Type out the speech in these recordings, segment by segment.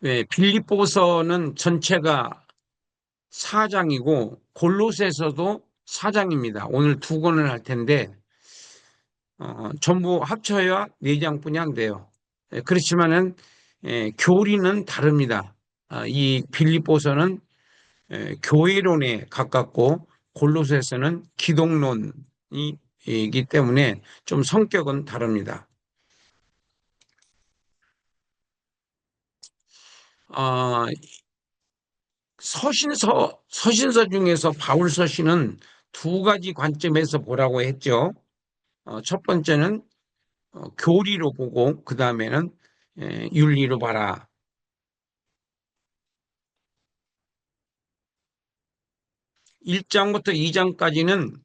네, 빌립보서는 전체가 4장이고 골로새서도 4장입니다. 오늘 두 권을 할 텐데 전부 합쳐야 4장뿐이 안 돼요. 그렇지만은 교리는 다릅니다. 이 빌립보서는 교회론에 가깝고 골로새서는 기독론이기 때문에 좀 성격은 다릅니다. 어, 서신서 중에서 바울 서신은 두 가지 관점에서 보라고 했죠. 첫 번째는 교리로 보고 그 다음에는 윤리로 봐라. 1장부터 2장까지는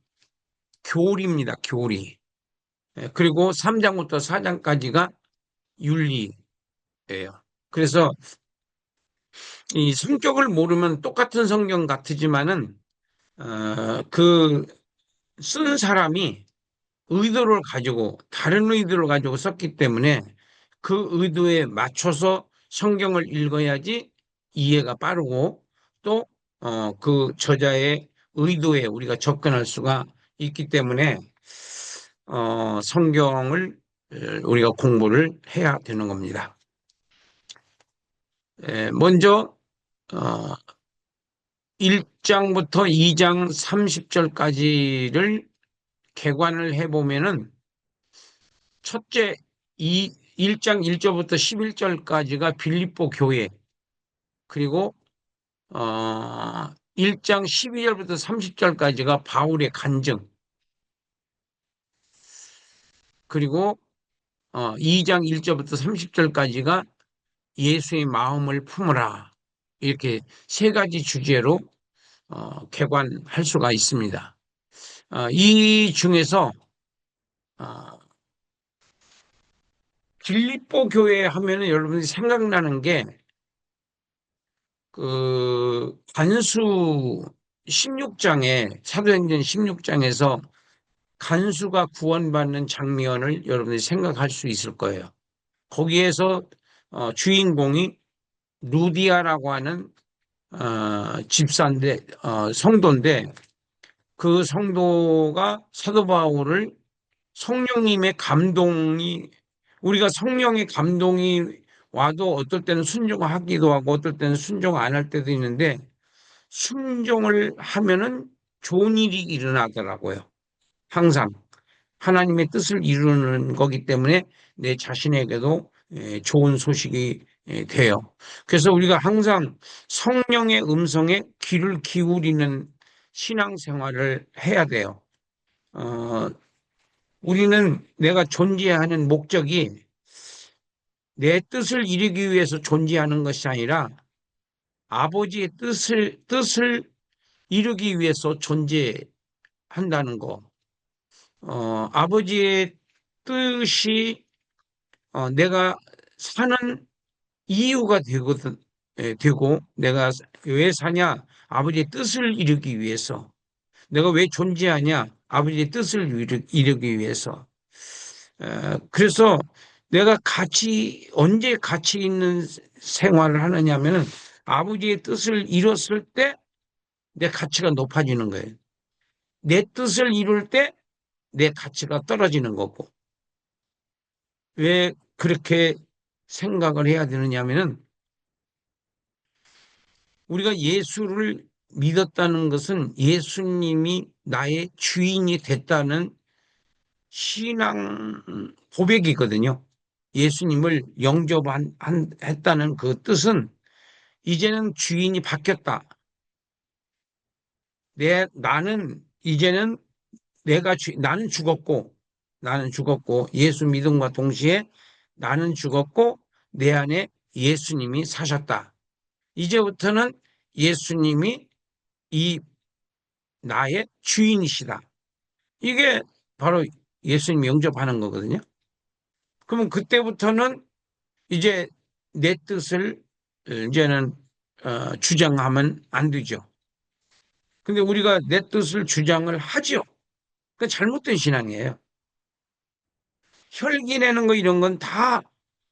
교리입니다. 교리. 그리고 3장부터 4장까지가 윤리예요. 그래서 이 성격을 모르면 똑같은 성경 같지만은 그 쓴 사람이 의도를 가지고 다른 의도를 가지고 썼기 때문에 그 의도에 맞춰서 성경을 읽어야지 이해가 빠르고 또 그 저자의 의도에 우리가 접근할 수가 있기 때문에 성경을 우리가 공부를 해야 되는 겁니다. 먼저 어, 1장부터 2장 30절까지를 개관을 해보면은 첫째, 1장 1절부터 11절까지가 빌립보 교회, 그리고 1장 12절부터 30절까지가 바울의 간증, 그리고 2장 1절부터 30절까지가 예수의 마음을 품으라. 이렇게 세 가지 주제로 개관할 수가 있습니다. 이 중에서 어, 빌립보 교회 하면은 여러분이 생각나는 게 그 간수 16장에 사도행전 16장에서 간수가 구원받는 장면을 여러분이 생각할 수 있을 거예요. 거기에서 주인공이 루디아라고 하는 집사인데 성도인데 그 성도가 사도 바울을 성령님의 감동이 우리가 성령의 감동이 와도 어떨 때는 순종하기도 하고 어떨 때는 순종 안 할 때도 있는데 순종을 하면은 좋은 일이 일어나더라고요. 항상 하나님의 뜻을 이루는 거기 때문에 내 자신에게도 좋은 소식이 돼요. 그래서 우리가 항상 성령의 음성에 귀를 기울이는 신앙생활을 해야 돼요. 어, 우리는 내가 존재하는 목적이 내 뜻을 이루기 위해서 존재하는 것이 아니라 아버지의 뜻을 이루기 위해서 존재한다는 거. 아버지의 뜻이 내가 사는 이유가 되거든, 되고, 내가 왜 사냐? 아버지의 뜻을 이루기 위해서. 내가 왜 존재하냐? 아버지의 뜻을 이루기 위해서. 그래서 내가 언제 가치 있는 생활을 하느냐 하면은 아버지의 뜻을 이뤘을 때 내 가치가 높아지는 거예요. 내 뜻을 이룰 때 내 가치가 떨어지는 거고. 왜 그렇게 생각을 해야 되느냐 하면은 우리가 예수를 믿었다는 것은 예수님이 나의 주인이 됐다는 신앙 고백이거든요. 예수님을 영접했다는 그 뜻은 이제는 주인이 바뀌었다. 나는 이제는 나는 죽었고 예수 믿음과 동시에 나는 죽었고 내 안에 예수님이 사셨다. 이제부터는 예수님이 이 나의 주인이시다. 이게 바로 예수님 영접하는 거거든요. 그러면 그때부터는 이제 내 뜻을 이제는 주장하면 안 되죠. 근데 우리가 내 뜻을 주장을 하죠. 그 잘못된 신앙이에요. 혈기 내는 거 이런 건 다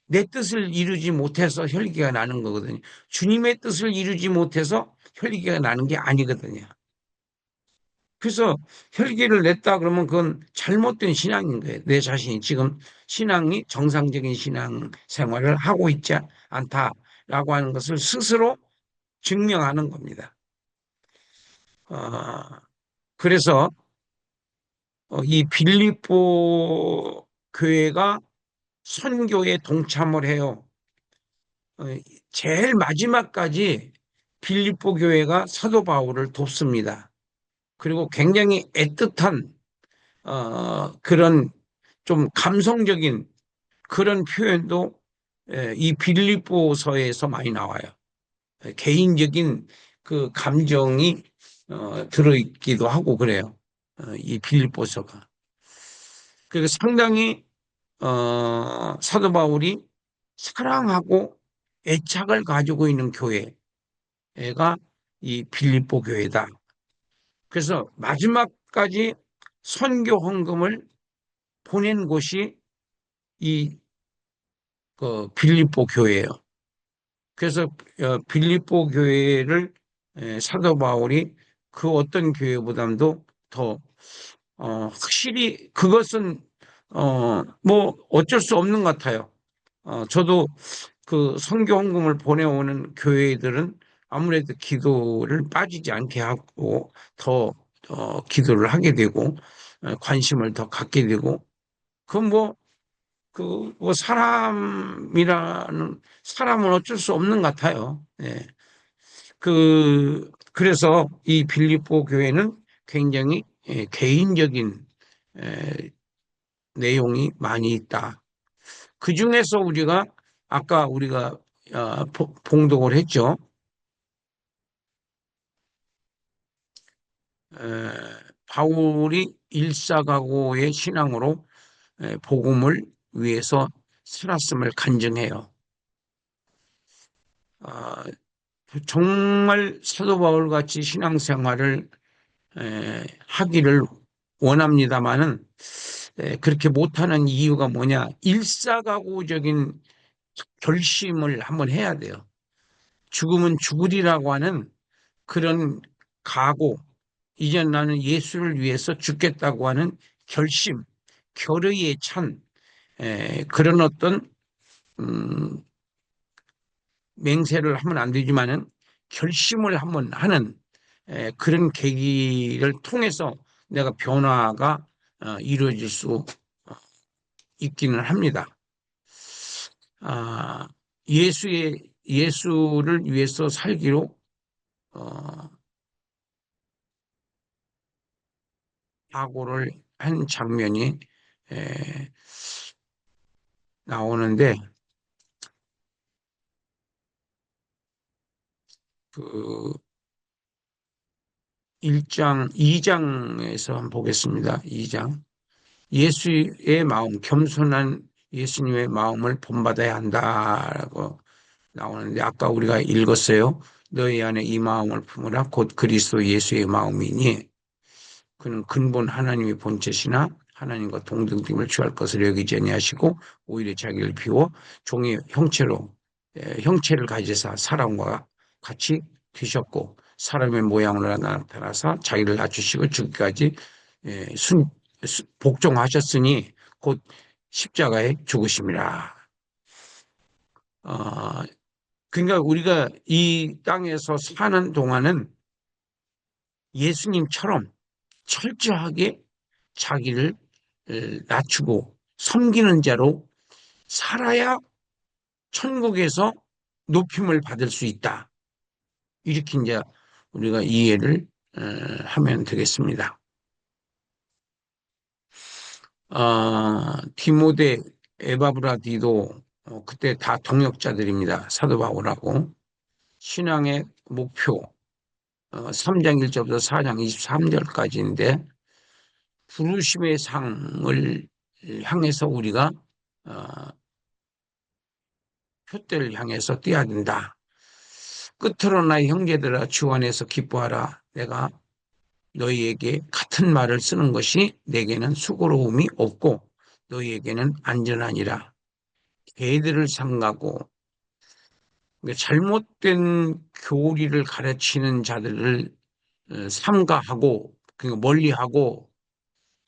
내 뜻을 이루지 못해서 혈기가 나는 거거든요. 주님의 뜻을 이루지 못해서 혈기가 나는 게 아니거든요. 그래서 혈기를 냈다 그러면 그건 잘못된 신앙인 거예요. 내 자신이 지금 신앙이 정상적인 신앙 생활을 하고 있지 않다라고 하는 것을 스스로 증명하는 겁니다. 어, 그래서 이 빌립보 교회가 선교에 동참을 해요. 어, 제일 마지막까지 빌립보 교회가 사도 바울을 돕습니다. 그리고 굉장히 애틋한 그런 좀 감성적인 그런 표현도 이 빌립보서에서 많이 나와요. 개인적인 그 감정이 들어있기도 하고 그래요. 이 빌립보서가. 그리고 상당히 사도 바울이 사랑하고 애착을 가지고 있는 교회가 이 빌립보 교회다. 그래서 마지막까지 선교 헌금을 보낸 곳이 이 빌립보 교회예요. 그래서 빌립보 교회를 사도 바울이 그 어떤 교회보다도 더 확실히 그것은 뭐 어쩔 수 없는 것 같아요. 저도 그 선교 헌금을 보내오는 교회들은 아무래도 기도를 빠지지 않게 하고 더 기도를 하게 되고 관심을 더 갖게 되고 그건 뭐 사람은 어쩔 수 없는 것 같아요. 예. 그래서 이 빌립보 교회는 굉장히 개인적인 에, 내용이 많이 있다. 그 중에서 아까 우리가 봉독을 했죠. 에, 바울이 일사각오의 신앙으로 복음을 위해서 살았음을 간증해요. 아, 정말 사도 바울 같이 신앙생활을 하기를 원합니다마는 그렇게 못하는 이유가 뭐냐? 일사각오적인 결심을 한번 해야 돼요. 죽으면 죽으리라고 하는 그런 각오, 이제 나는 예수를 위해서 죽겠다고 하는 결심, 결의에 찬 그런 어떤 음, 맹세를 하면 안 되지만은 결심을 한번 하는 그런 계기를 통해서 내가 변화가 이루어질 수 있기는 합니다. 아, 예수를 위해서 살기로 어, 각오를 한 장면이 에, 나오는데 그 1장, 2장에서 한번 보겠습니다. 2장. 예수의 마음, 겸손한 예수님의 마음을 본받아야 한다라고 나오는데 아까 우리가 읽었어요. 너희 안에 이 마음을 품으라 곧 그리스도 예수의 마음이니 그는 근본 하나님의 본체시나 하나님과 동등됨을 취할 것을 여기지 아니하시고 오히려 자기를 비워 종의 형체를 가지사 사람과 같이 되셨고 사람의 모양으로 나타나사 자기를 낮추시고 죽기까지 복종하셨으니 곧 십자가에 죽으심이라. 어, 그러니까 우리가 이 땅에서 사는 동안은 예수님처럼 철저하게 자기를 낮추고 섬기는 자로 살아야 천국에서 높임을 받을 수 있다. 이렇게 이제 우리가 이해를 하면 되겠습니다. 디모데, 에바브라디도 그때 다 동역자들입니다. 사도 바울하고 신앙의 목표 3장 1절부터 4장 23절까지인데 부르심의 상을 향해서 우리가 어, 표대를 향해서 뛰어야 된다. 끝으로 나의 형제들아 주 안에서 기뻐하라. 내가 너희에게 같은 말을 쓰는 것이 내게는 수고로움이 없고 너희에게는 안전하니라. 개들을 삼가고 그러니까 잘못된 교리를 가르치는 자들을 삼가하고 그러니까 멀리하고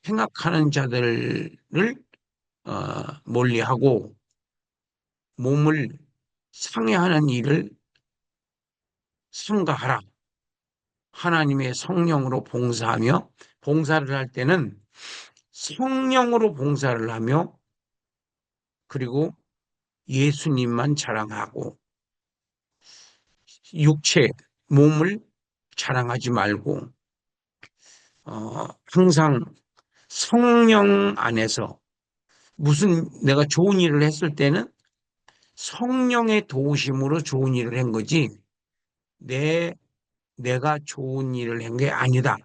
생각하는 자들을 멀리하고 몸을 상해하는 일을 삼가하라. 하나님의 성령으로 봉사하며 봉사를 할 때는 성령으로 봉사를 하며 그리고 예수님만 자랑하고 육체, 몸을 자랑하지 말고 항상 성령 안에서 무슨 내가 좋은 일을 했을 때는 성령의 도우심으로 좋은 일을 한 거지 내 내가 좋은 일을 한 게 아니다.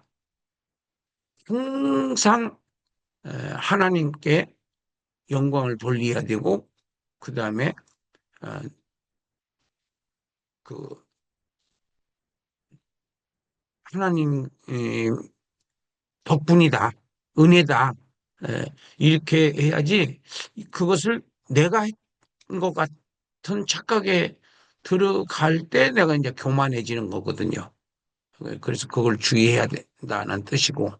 항상 하나님께 영광을 돌려야 되고 그 다음에 그 하나님 덕분이다, 은혜다 이렇게 해야지 그것을 내가 한 것 같은 착각에 들어갈 때 내가 이제 교만해지는 거거든요. 그래서 그걸 주의해야 된다는 뜻이고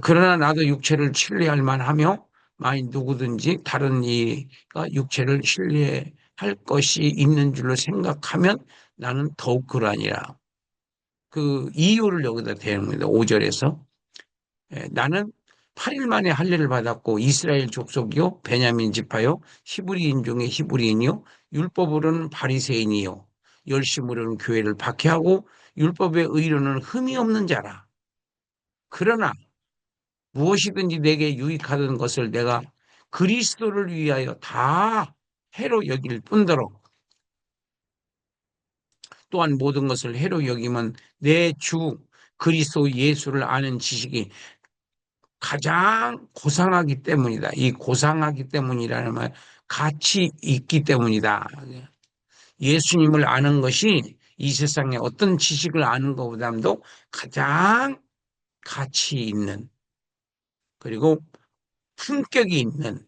그러나 나도 육체를 신뢰할 만하며 만일 누구든지 다른 이가 육체를 신뢰할 것이 있는 줄로 생각하면 나는 더욱 그러하니라. 그 이유를 여기다 대는 겁니다. 5절에서 나는 8일 만에 할례를 받았고 이스라엘 족속이요 베냐민 지파요 히브리인 중에 히브리인이요 율법으로는 바리새인이요 열심으로는 교회를 박해하고 율법의 의로는 흠이 없는 자라. 그러나 무엇이든지 내게 유익하던 것을 내가 그리스도를 위하여 다 해로 여길 뿐더러 또한 모든 것을 해로 여기면 내 주 그리스도 예수를 아는 지식이 가장 고상하기 때문이다. 이 고상하기 때문이라는 말 가치 있기 때문이다. 예수님을 아는 것이 이 세상에 어떤 지식을 아는 것보다도 가장 가치 있는 그리고 품격이 있는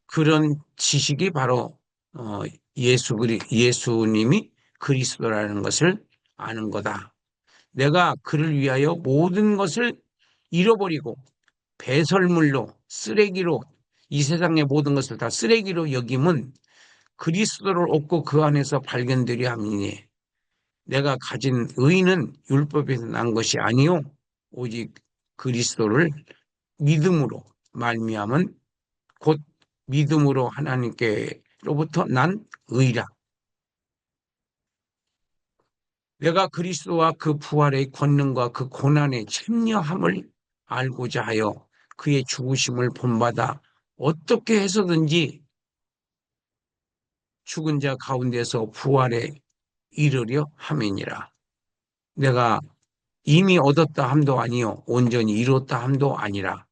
그런 지식이 바로 예수님이 그리스도라는 것을 아는 거다. 내가 그를 위하여 모든 것을 잃어버리고 배설물로 쓰레기로 이 세상의 모든 것을 다 쓰레기로 여김은 그리스도를 얻고 그 안에서 발견되려 함이니 내가 가진 의는 율법에서 난 것이 아니요 오직 그리스도를 믿음으로 말미암은 곧 믿음으로 하나님께로부터 난 의라. 내가 그리스도와 그 부활의 권능과 그 고난의 참여함을 알고자 하여 그의 죽으심을 본받아 어떻게 해서든지 죽은 자 가운데서 부활에 이르려 함이니라. 내가 이미 얻었다 함도 아니요 온전히 이뤘다 함도 아니라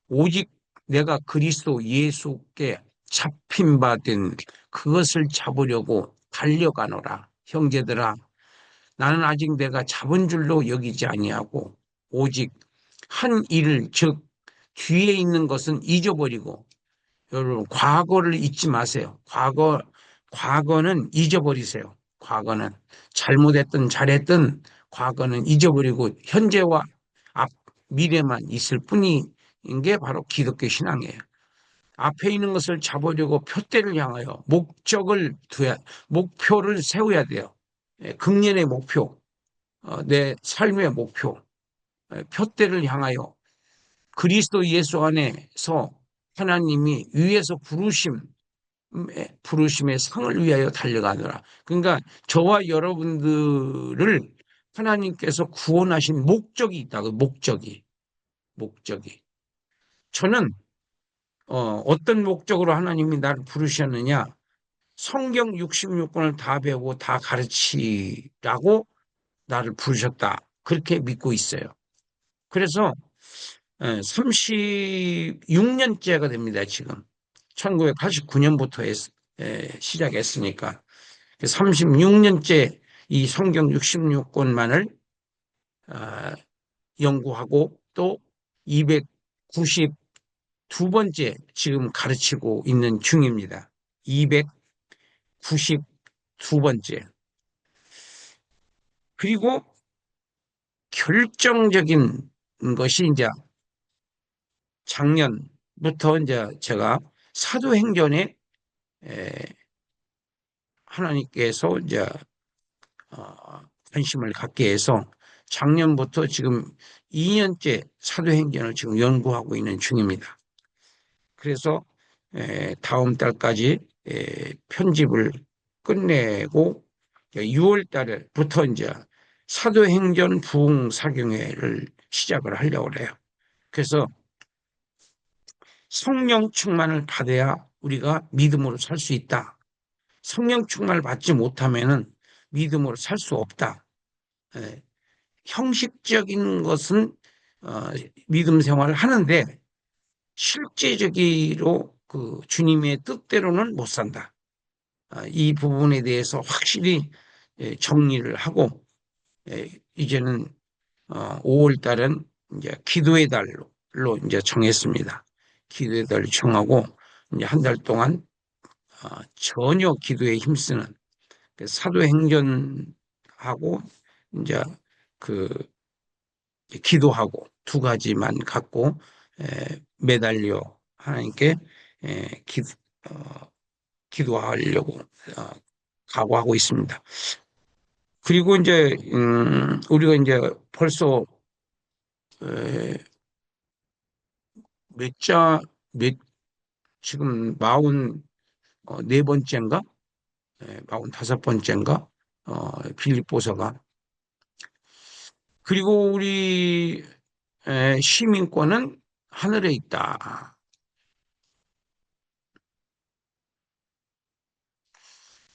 오직 내가 그리스도 예수께 잡힌 바 된 그것을 잡으려고 달려가노라. 형제들아 나는 아직 내가 잡은 줄로 여기지 아니하고 오직 한 일을 즉 뒤에 있는 것은 잊어버리고 여러분 과거를 잊지 마세요. 과거는 잊어버리세요. 과거는 잘못했든 잘했든 과거는 잊어버리고 현재와 앞 미래만 있을 뿐인 게 바로 기독교 신앙이에요. 앞에 있는 것을 잡으려고 표대를 향하여 목표를 세워야 돼요. 금년의 목표, 내 삶의 목표, 표대를 향하여 그리스도 예수 안에서 하나님이 위에서 부르심의 상을 위하여 달려가노라. 그러니까 저와 여러분들을 하나님께서 구원하신 목적이 있다. 그 목적이. 저는 어떤 목적으로 하나님이 나를 부르셨느냐? 성경 66권을 다 배우고 다 가르치라고 나를 부르셨다. 그렇게 믿고 있어요. 그래서 36년째가 됩니다, 지금. 1989년부터 시작했으니까. 36년째 이 성경 66권만을 연구하고 또 292번째 지금 가르치고 있는 중입니다. 292번째. 그리고 결정적인 것이 이제 작년부터 이제 제가 사도행전에 에, 하나님께서 이제 관심을 갖게 해서 작년부터 지금 2년째 사도행전을 지금 연구하고 있는 중입니다. 그래서 다음 달까지 편집을 끝내고 6월 달부터 이제 사도행전 부흥사경회를 시작을 하려고 해요. 그래서 성령 충만을 받아야 우리가 믿음으로 살 수 있다. 성령 충만을 받지 못하면은 믿음으로 살 수 없다. 예, 형식적인 것은 믿음 생활을 하는데 실제적으로 그 주님의 뜻대로는 못 산다. 이 부분에 대해서 확실히 정리를 하고 이제는 5월 달은 이제 기도의 달로 이제 정했습니다. 기도의 달을 정하고 이제 한 달 동안 전혀 기도에 힘쓰는 그 사도행전하고 이제 그 기도하고 두 가지만 갖고 매달려 하나님께 기, 어, 기도하려고 각오하고 있습니다. 그리고 이제 우리가 이제 벌써 몇 몇 지금 44번째인가 45번째인가 빌립보서가 그리고 우리 시민권은 하늘에 있다.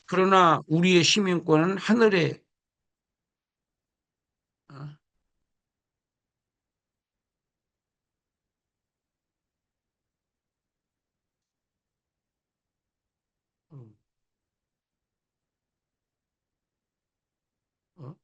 그러나 우리의 시민권은 하늘에 어, 어,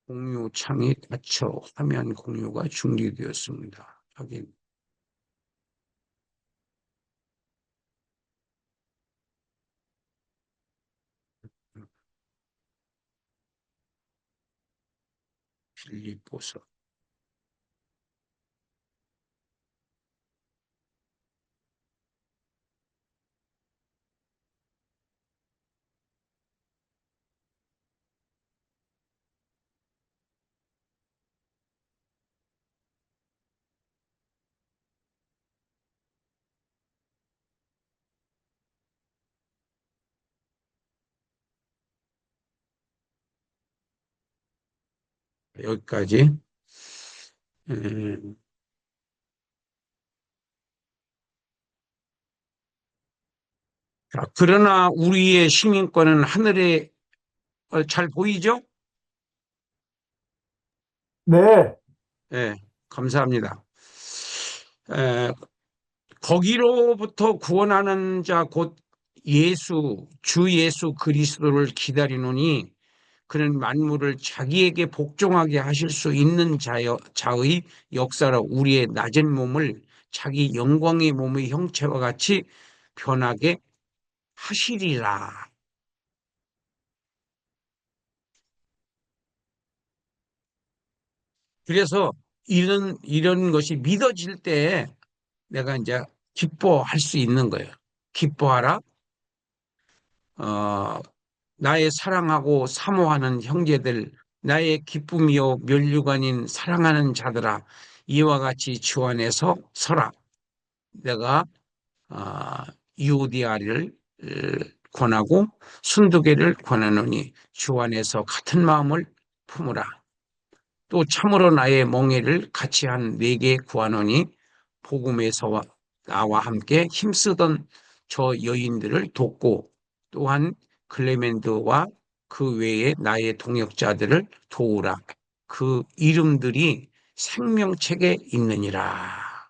공유창이 닫혀 화면 공유가 중지되었습니다. 확인. 빌립보서. 여기까지. 음, 자, 그러나 우리의 시민권은 하늘에 잘 보이죠? 네, 네, 감사합니다. 에, 거기로부터 구원하는 자 곧 주 예수 그리스도를 기다리노니 그는 만물을 자기에게 복종하게 하실 수 있는 자의 역사로 우리의 낮은 몸을 자기 영광의 몸의 형체와 같이 변하게 하시리라. 그래서 이런 것이 믿어질 때 내가 이제 기뻐할 수 있는 거예요. 기뻐하라. 어, 나의 사랑하고 사모하는 형제들, 나의 기쁨이요 면류관인 사랑하는 자들아, 이와 같이 주 안에서 서라. 내가 유오디아를 권하고 순두개를 권하노니 주 안에서 같은 마음을 품으라. 또 참으로 나의 멍에를 같이 한 네게 구하노니 복음에서 나와 함께 힘쓰던 저 여인들을 돕고 또한 클레멘드와 그 외에 나의 동역자들을 도우라. 그 이름들이 생명책에 있느니라.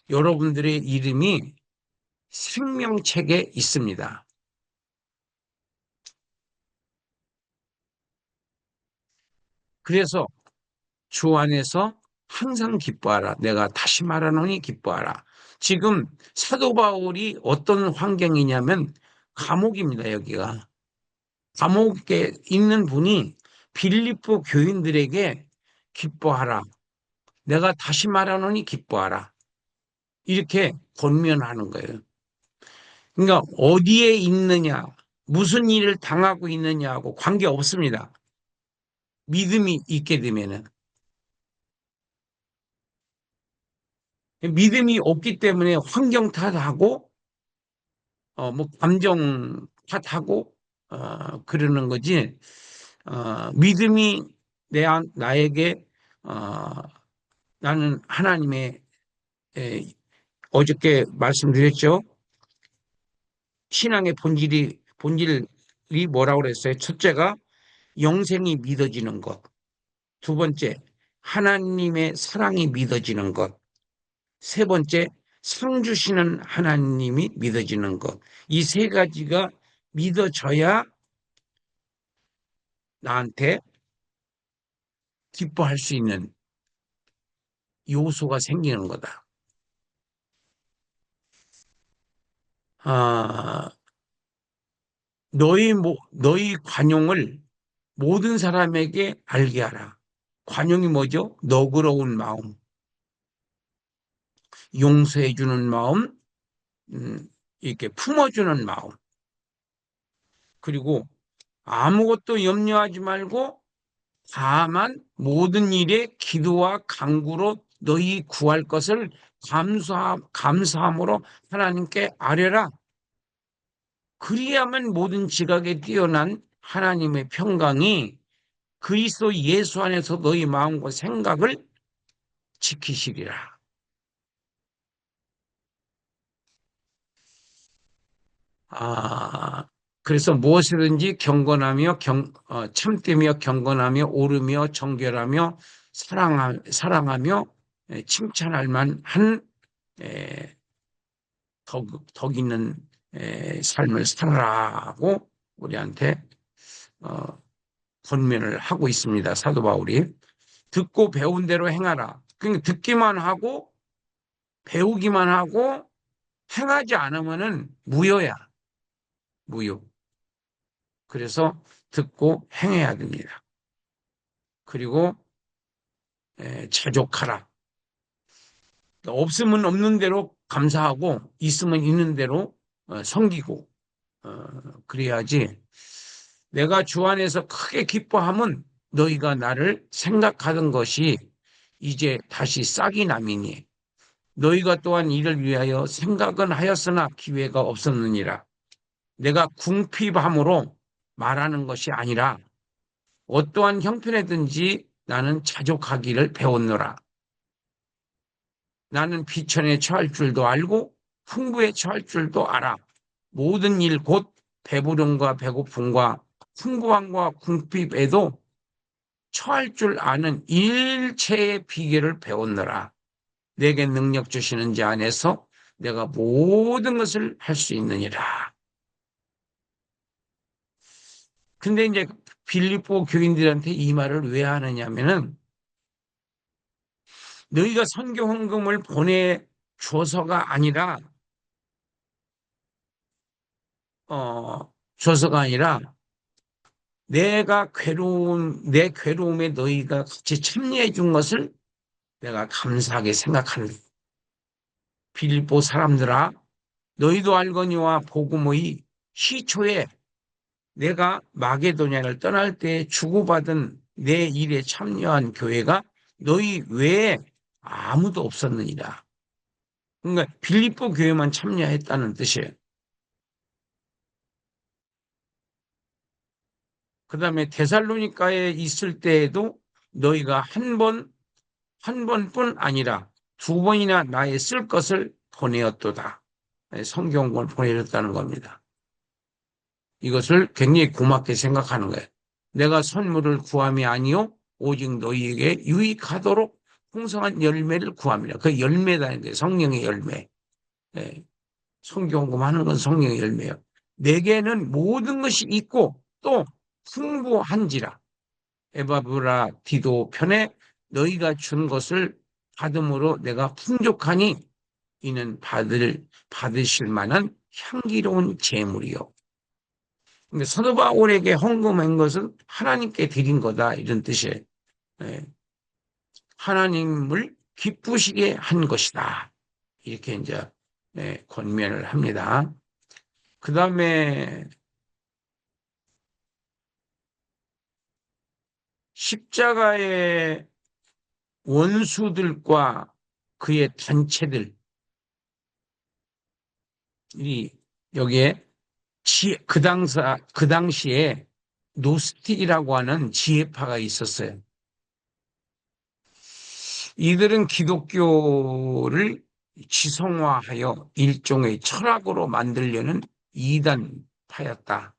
여러분들의 이름이 생명책에 있습니다. 그래서 주 안에서 항상 기뻐하라. 내가 다시 말하노니 기뻐하라. 지금 사도 바울이 어떤 환경이냐면 감옥입니다, 여기가. 감옥에 있는 분이 빌립보 교인들에게 기뻐하라. 내가 다시 말하노니 기뻐하라. 이렇게 권면하는 거예요. 그러니까 어디에 있느냐, 무슨 일을 당하고 있느냐하고 관계 없습니다. 믿음이 있게 되면은. 믿음이 없기 때문에 환경 탓하고, 뭐, 감정 탓하고, 그러는 거지. 믿음이 나에게, 어, 나는 하나님의, 에, 어저께 말씀드렸죠. 신앙의 본질이 뭐라고 그랬어요? 첫째가 영생이 믿어지는 것. 두 번째, 하나님의 사랑이 믿어지는 것. 세 번째, 상 주시는 하나님이 믿어지는 것. 이 세 가지가 믿어져야 나한테 기뻐할 수 있는 요소가 생기는 거다. 아, 너희 관용을 모든 사람에게 알게 하라. 관용이 뭐죠? 너그러운 마음, 용서해주는 마음, 이렇게 품어주는 마음. 그리고 아무것도 염려하지 말고 다만 모든 일에 기도와 간구로 너희 구할 것을 감사함으로 하나님께 아뢰라. 그리야만 모든 지각에 뛰어난 하나님의 평강이 그리스도 예수 안에서 너희 마음과 생각을 지키시리라. 아, 그래서 무엇이든지 참되며 경건하며 오르며 정결하며 사랑하며 칭찬할 만한 덕 있는 삶을 살아라고 우리한테 어, 권면을 하고 있습니다. 사도 바울이. 듣고 배운 대로 행하라. 그러니까 듣기만 하고 배우기만 하고 행하지 않으면은 무효야. 무효. 그래서 듣고 행해야 됩니다. 그리고 자족하라. 없으면 없는 대로 감사하고 있으면 있는 대로 섬기고 그래야지. 내가 주 안에서 크게 기뻐하면 너희가 나를 생각하던 것이 이제 다시 싹이 나미니 너희가 또한 이를 위하여 생각은 하였으나 기회가 없었느니라. 내가 궁핍함으로 말하는 것이 아니라 어떠한 형편에든지 나는 자족하기를 배웠노라. 나는 비천에 처할 줄도 알고 풍부에 처할 줄도 알아. 모든 일 곧 배부름과 배고픔과 풍부함과 궁핍에도 처할 줄 아는 일체의 비결을 배웠노라. 내게 능력 주시는 자 안에서 내가 모든 것을 할 수 있느니라. 근데 이제 빌립보 교인들한테 이 말을 왜 하느냐면은 너희가 선교 헌금을 보내줘서가 아니라 줘서가 아니라 내 괴로움에 너희가 같이 참여해 준 것을 내가 감사하게 생각한다. 빌립보 사람들아, 너희도 알거니와 복음의 시초에 내가 마게도냐를 떠날 때 주고받은 내 일에 참여한 교회가 너희 외에 아무도 없었느니라. 그러니까 빌립보 교회만 참여했다는 뜻이에요. 그 다음에 데살로니가에 있을 때에도 너희가 한 번뿐 아니라 두 번이나 나의 쓸 것을 보내었도다. 성경을 보내줬다는 겁니다. 이것을 굉장히 고맙게 생각하는 거예요. 내가 선물을 구함이 아니요 오직 너희에게 유익하도록 풍성한 열매를 구함이라. 그 열매다는 게 성령의 열매. 예, 성경공부하는 건 성령의 열매예요. 내게는 모든 것이 있고 또 풍부한지라. 에바브라 디도 편에 너희가 준 것을 받음으로 내가 풍족하니 이는 받으실 만한 향기로운 제물이요. 근데 사도 바울에게 헌금한 것은 하나님께 드린 거다 이런 뜻이에요. 예, 하나님을 기쁘시게 한 것이다. 이렇게 이제 권면을 합니다. 그 다음에 십자가의 원수들과 그의 단체들이 여기에 그 당시에 노스틱이라고 하는 지혜파가 있었어요. 이들은 기독교를 지성화하여 일종의 철학으로 만들려는 이단파였다.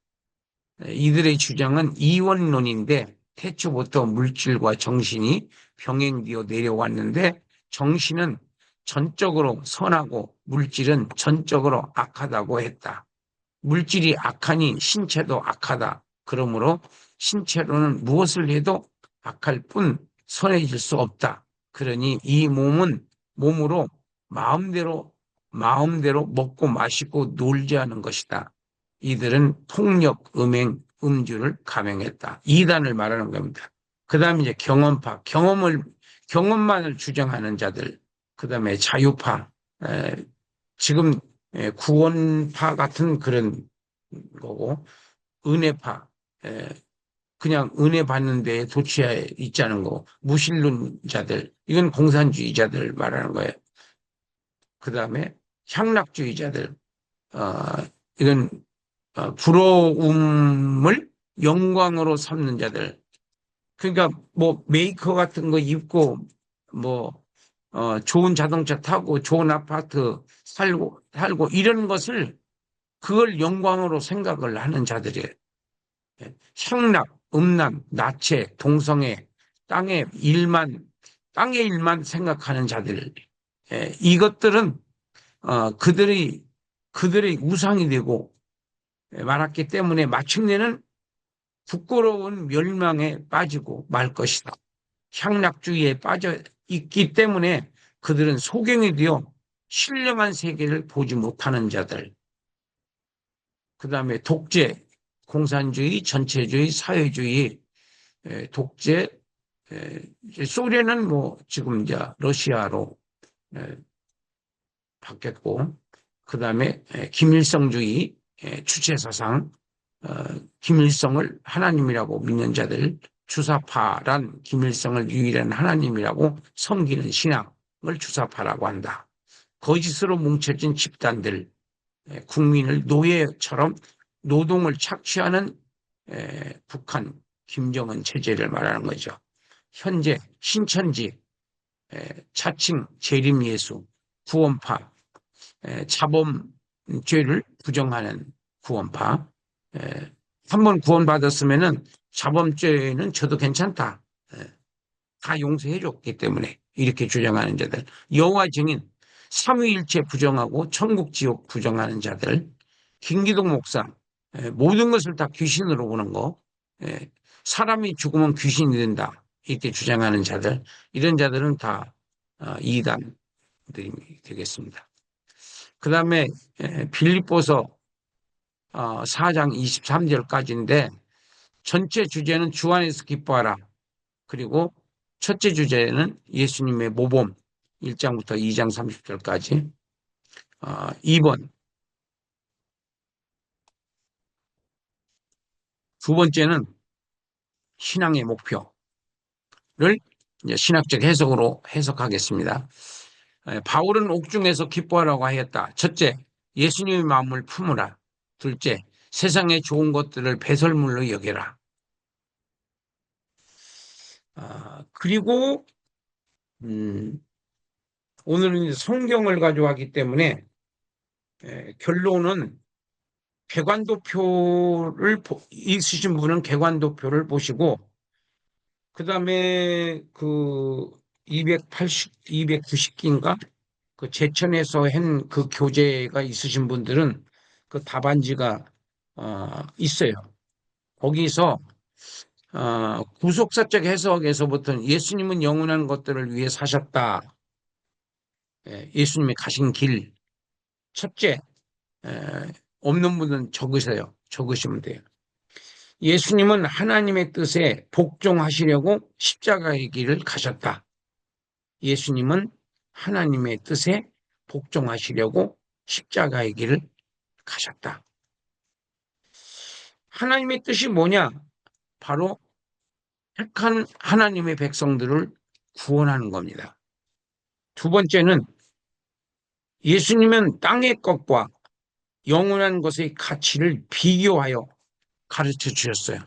이들의 주장은 이원론인데 태초부터 물질과 정신이 병행되어 내려왔는데 정신은 전적으로 선하고 물질은 전적으로 악하다고 했다. 물질이 악하니 신체도 악하다. 그러므로 신체로는 무엇을 해도 악할 뿐 선해질 수 없다. 그러니 이 몸으로 마음대로 먹고 마시고 놀지 않은 것이다. 이들은 폭력, 음행, 음주를 감행했다. 이단을 말하는 겁니다. 그 다음에 이제 경험만을 주장하는 자들, 그 다음에 자유파, 지금 구원파 같은 그런 거고, 은혜파, 그냥 은혜 받는 데에 도취해 있지 않은 거, 무신론자들, 이건 공산주의자들 말하는 거예요. 그 다음에 향락주의자들, 어, 이건 부러움을 영광으로 삼는 자들. 그러니까 뭐 메이커 같은 거 입고 뭐 좋은 자동차 타고 좋은 아파트 살고 이런 것을 그걸 영광으로 생각을 하는 자들이에요. 예. 향락, 음란, 나체, 동성애, 땅의 일만 땅의 일만 생각하는 자들. 이것들은 그들의 우상이 되고 말았기 때문에 마침내는 부끄러운 멸망에 빠지고 말 것이다. 향락주의에 빠져 있기 때문에 그들은 소경이 되어 신령한 세계를 보지 못하는 자들. 그 다음에 독재, 공산주의, 전체주의, 사회주의, 독재, 소련은 뭐 지금 이제 러시아로 바뀌었고, 그 다음에 김일성주의, 주체사상, 김일성을 하나님이라고 믿는 자들, 주사파란 김일성을 유일한 하나님이라고 섬기는 신앙을 주사파라고 한다. 거짓으로 뭉쳐진 집단들, 국민을 노예처럼 노동을 착취하는 북한 김정은 체제를 말하는 거죠. 현재 신천지, 자칭 재림예수, 구원파, 자범죄를 부정하는 구원파, 한번 구원받았으면은 자범죄는 저도 괜찮다. 다 용서해 줬기 때문에 이렇게 주장하는 자들. 여호와 증인, 삼위일체 부정하고 천국 지옥 부정하는 자들. 김기동 목사, 모든 것을 다 귀신으로 보는 거. 사람이 죽으면 귀신이 된다. 이렇게 주장하는 자들. 이런 자들은 다 이단들이 되겠습니다. 그 다음에 빌립보서 4장 23절까지인데 전체 주제는 주 안에서 기뻐하라. 그리고 첫째 주제는 예수님의 모범 1장부터 2장 30절까지. 2번. 두 번째는 신앙의 목표를 이제 신학적 해석으로 해석하겠습니다. 바울은 옥중에서 기뻐하라고 하였다. 첫째, 예수님의 마음을 품으라. 둘째, 세상의 좋은 것들을 배설물로 여겨라. 그리고 오늘은 성경을 가져왔기 때문에 결론은 있으신 분은 객관도표를 보시고, 그 다음에 그 280, 290기인가? 그 제천에서 한 그 교재가 있으신 분들은 그 답안지가 있어요. 거기서 구속사적 해석에서부터는 예수님은 영원한 것들을 위해 사셨다. 예수님이 가신 길. 첫째, 에, 없는 분은 적으세요. 적으시면 돼요. 예수님은 하나님의 뜻에 복종하시려고 십자가의 길을 가셨다. 예수님은 하나님의 뜻에 복종하시려고 십자가의 길을 가셨다. 하나님의 뜻이 뭐냐? 바로 택한 하나님의 백성들을 구원하는 겁니다. 두 번째는 예수님은 땅의 것과 영원한 것의 가치를 비교하여 가르쳐 주셨어요.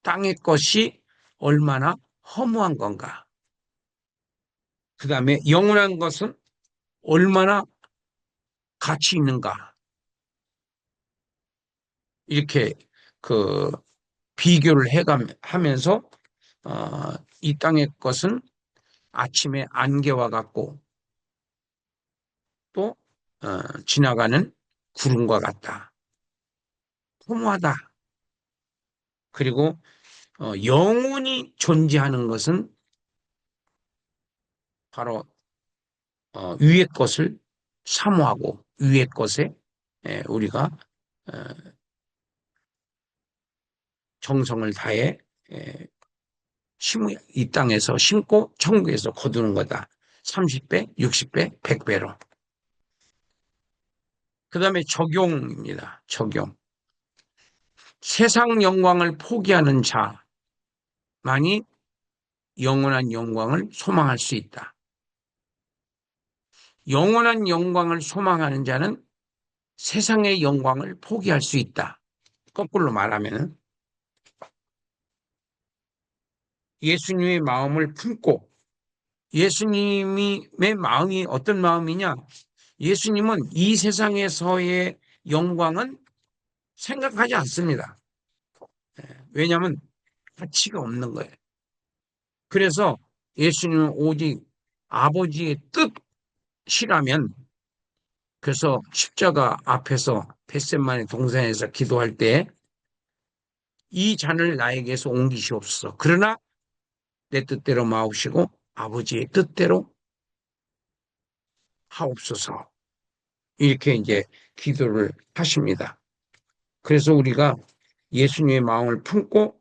땅의 것이 얼마나 허무한 건가. 그 다음에 영원한 것은 얼마나 가치 있는가. 이렇게 그 비교를 하면서 이 땅의 것은 아침에 안개와 같고 또 지나가는 구름과 같다. 허무하다. 그리고 영원히 존재하는 것은 바로 위의 것을 사모하고 위의 것에 우리가 어, 정성을 다해 이 땅에서 심고 천국에서 거두는 거다. 30배, 60배, 100배로. 그 다음에 적용입니다. 적용. 세상 영광을 포기하는 자만이 영원한 영광을 소망할 수 있다. 영원한 영광을 소망하는 자는 세상의 영광을 포기할 수 있다. 거꾸로 말하면 예수님의 마음을 품고 예수님의 마음이 어떤 마음이냐? 예수님은 이 세상에서의 영광은 생각하지 않습니다. 왜냐하면 가치가 없는 거예요. 그래서 예수님은 오직 아버지의 뜻이라면 그래서 십자가 앞에서 겟세마네 동산에서 기도할 때 이 잔을 나에게서 옮기시옵소서. 그러나 내 뜻대로 마옵시고 아버지의 뜻대로 하옵소서. 이렇게 이제 기도를 하십니다. 그래서 우리가 예수님의 마음을 품고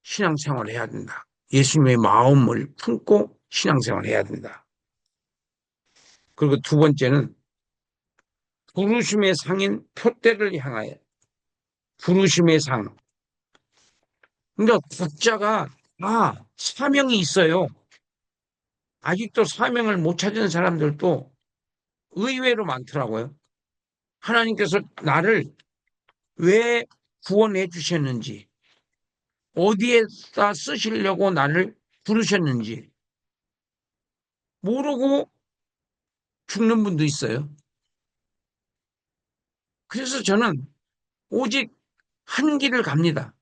신앙생활을 해야 된다. 예수님의 마음을 품고 신앙생활을 해야 된다. 그리고 두 번째는 부르심의 상인 표대를 향하여 부르심의 상. 그러니까 각자가 사명이 있어요. 아직도 사명을 못 찾은 사람들도 의외로 많더라고요. 하나님께서 나를 왜 구원해 주셨는지, 어디에다 쓰시려고 나를 부르셨는지 모르고 죽는 분도 있어요. 그래서 저는 오직 한 길을 갑니다.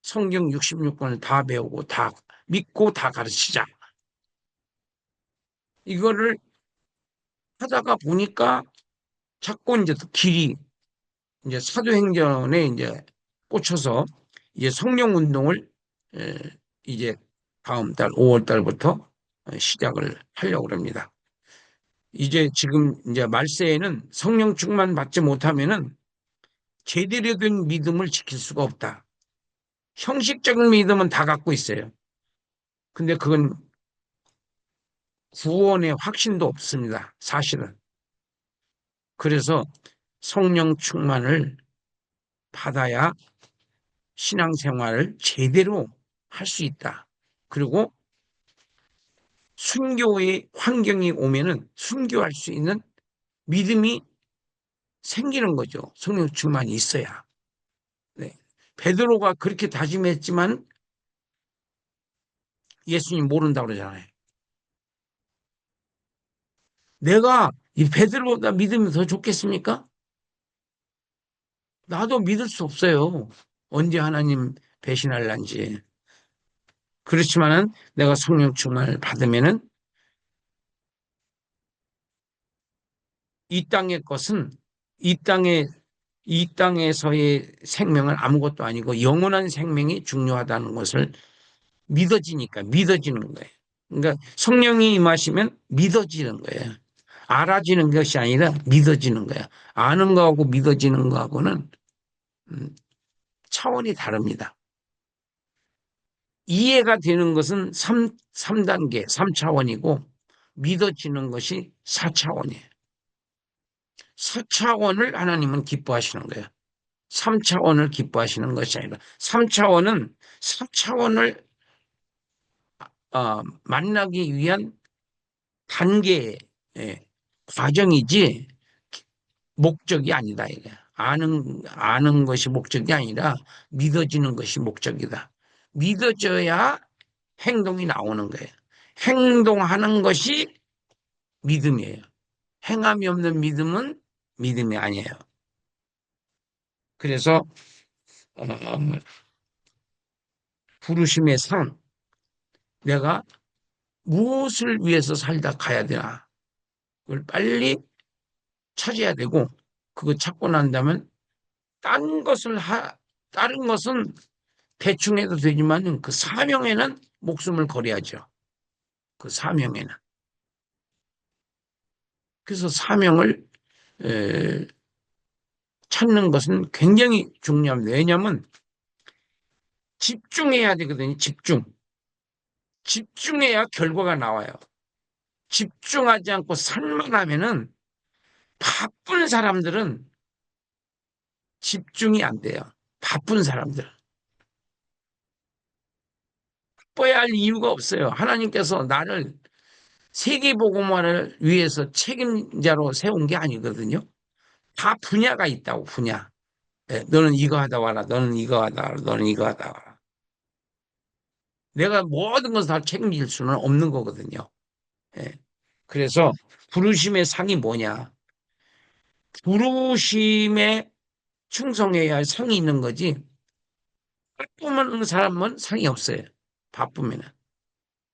성경 66권을 다 배우고 다 믿고 다 가르치자. 이거를 하다가 보니까 자꾸 이제 길이 이제 사도행전에 이제 꽂혀서 이제 성령 운동을 이제 다음 달 5월 달부터 시작을 하려고 합니다. 이제 지금 이제 말세에는 성령 충만 받지 못하면은 제대로 된 믿음을 지킬 수가 없다. 형식적인 믿음은 다 갖고 있어요. 근데 그건 구원의 확신도 없습니다. 사실은. 그래서 성령 충만을 받아야 신앙생활을 제대로 할 수 있다. 그리고 순교의 환경이 오면은 순교할 수 있는 믿음이 생기는 거죠. 성령 충만이 있어야. 네. 베드로가 그렇게 다짐했지만 예수님 모른다고 그러잖아요. 내가 이 베드로보다 믿음이 더 좋겠습니까? 나도 믿을 수 없어요. 언제 하나님 배신할란지. 그렇지만은 내가 성령 충만을 받으면은 이 땅의 것은 이 땅에 이 땅에서의 생명은 아무것도 아니고 영원한 생명이 중요하다는 것을 믿어지는 거예요. 그러니까 성령이 임하시면 믿어지는 거예요. 알아지는 것이 아니라 믿어지는 거예요. 아는 거하고 믿어지는 거하고는 음, 차원이 다릅니다. 이해가 되는 것은 3단계, 3차원이고 믿어지는 것이 4차원이에요. 4차원을 하나님은 기뻐하시는 거예요. 3차원을 기뻐하시는 것이 아니라 3차원은 4차원을 만나기 위한 단계의 과정이지 목적이 아니다. 이게. 아는 것이 목적이 아니라 믿어지는 것이 목적이다. 믿어져야 행동이 나오는 거예요. 행동하는 것이 믿음이에요. 행함이 없는 믿음은 믿음이 아니에요. 그래서 어, 부르심의 상, 내가 무엇을 위해서 살다 가야 되나? 그걸 빨리 찾아야 되고, 그거 찾고 난다면, 딴 것을 다른 것은 대충 해도 되지만, 그 사명에는 목숨을 걸어야죠. 그 사명에는. 그래서 사명을, 에, 찾는 것은 굉장히 중요합니다. 왜냐하면, 집중해야 되거든요. 집중. 집중해야 결과가 나와요. 집중하지 않고 산만하면은, 바쁜 사람들은 집중이 안 돼요. 바쁜 사람들. 바빠야 할 이유가 없어요. 하나님께서 나를 세계복음화를 위해서 책임자로 세운 게 아니거든요. 다 분야가 있다고, 분야. 예, 너는 이거 하다 와라. 너는 이거 하다 와라. 너는 이거 하다 와라. 내가 모든 것을 다 책임질 수는 없는 거거든요. 예. 그래서 부르심의 상이 뭐냐? 부르심에 충성해야 할 상이 있는 거지. 바쁘면 사람은 상이 없어요. 바쁘면은.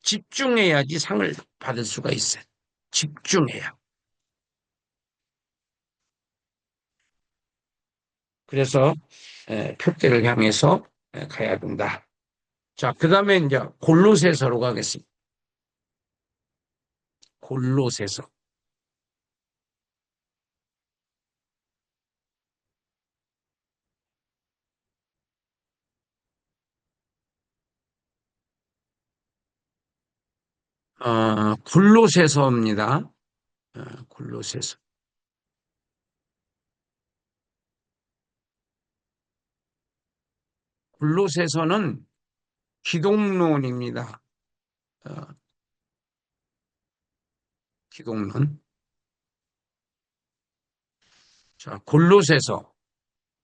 집중해야지 상을 받을 수가 있어요. 집중해야. 그래서 표대를 향해서 가야 된다. 자, 그 다음에 이제 골로새서로 가겠습니다. 골로새서. 골로새서입니다. 골로새서. 골로새서는 기독론입니다. 어, 기독론. 자, 골로새서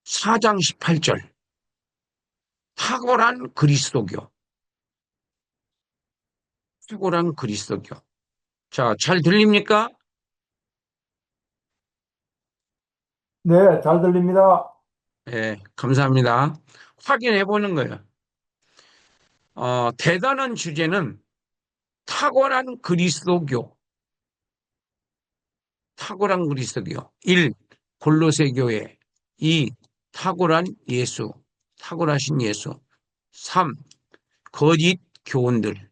4장 18절. 탁월한 그리스도교. 탁월한 그리스도교. 자, 잘 들립니까? 네, 잘 들립니다. 감사합니다. 확인해 보는 거예요. 대단한 주제는 탁월한 그리스도교, 탁월한 그리스도교. 1. 골로새 교회. 2. 탁월한 예수, 탁월하신 예수. 3. 거짓 교훈들.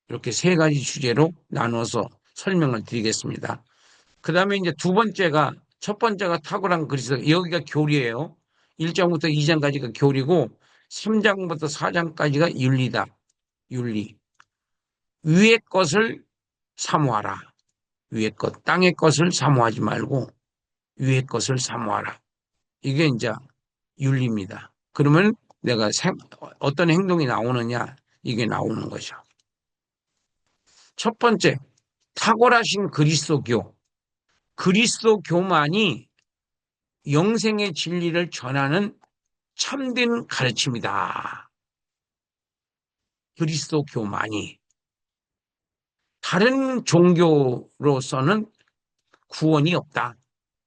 이렇게 세 가지 주제로 나눠서 설명을 드리겠습니다. 그 다음에 이제 첫 번째가 탁월한 그리스도, 여기가 교리예요. 1장부터 2장까지가 교리고, 3장부터 4장까지가 윤리다. 윤리. 위의 것을 사모하라. 위의 것. 땅의 것을 사모하지 말고 위의 것을 사모하라. 이게 이제 윤리입니다. 그러면 내가 어떤 행동이 나오느냐, 이게 나오는 거죠. 첫 번째, 탁월하신 그리스도교. 그리스도교만이 영생의 진리를 전하는 참된 가르침이다. 그리스도교만이. 다른 종교로서는 구원이 없다.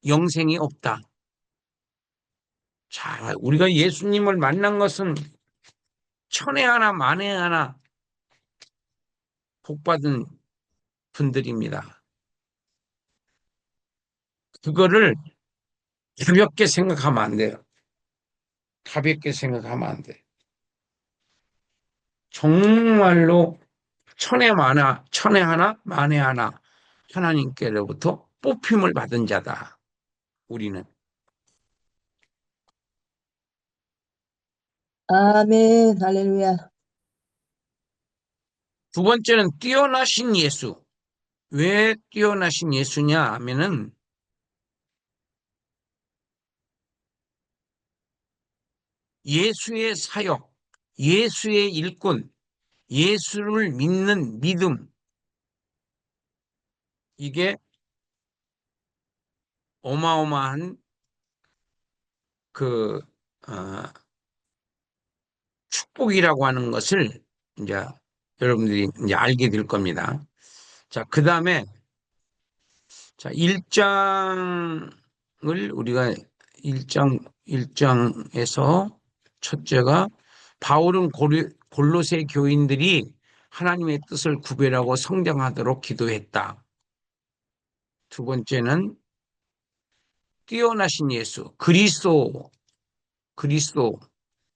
영생이 없다. 자, 우리가 예수님을 만난 것은 천에 하나 만에 하나 복받은 분들입니다. 그거를 가볍게 생각하면 안 돼요. 가볍게 생각하면 안 돼. 정말로 천에 하나, 만에 하나 하나님께로부터 뽑힘을 받은 자다. 우리는. 아멘, 할렐루야. 두 번째는 뛰어나신 예수. 왜 뛰어나신 예수냐 하면은 예수의 사역, 예수의 일꾼, 예수를 믿는 믿음, 이게 어마어마한 그, 어, 축복이라고 하는 것을 이제 여러분들이 이제 알게 될 겁니다. 자, 그 다음에, 자, 1장을 우리가 1장에서 첫째가 바울은 골로새 교인들이 하나님의 뜻을 구별하고 성장하도록 기도했다. 두 번째는 뛰어나신 예수, 그리스도,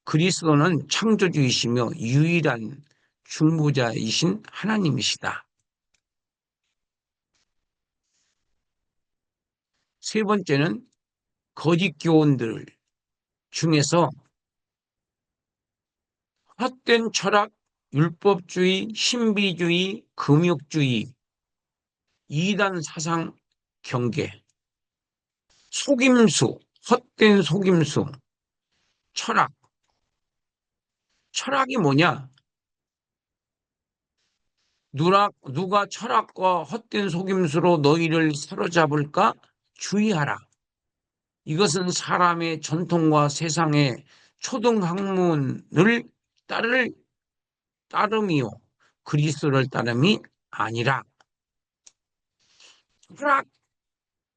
그리스도는 창조주이시며 유일한 중보자이신 하나님이시다. 세 번째는 거짓 교훈들 중에서 헛된 철학, 율법주의, 신비주의, 금욕주의, 이단 사상 경계, 속임수, 헛된 속임수, 철학. 철학이 뭐냐? 누가 철학과 헛된 속임수로 너희를 사로잡을까? 주의하라. 이것은 사람의 전통과 세상의 초등학문을 따름이요. 그리스도를 따름이 아니라.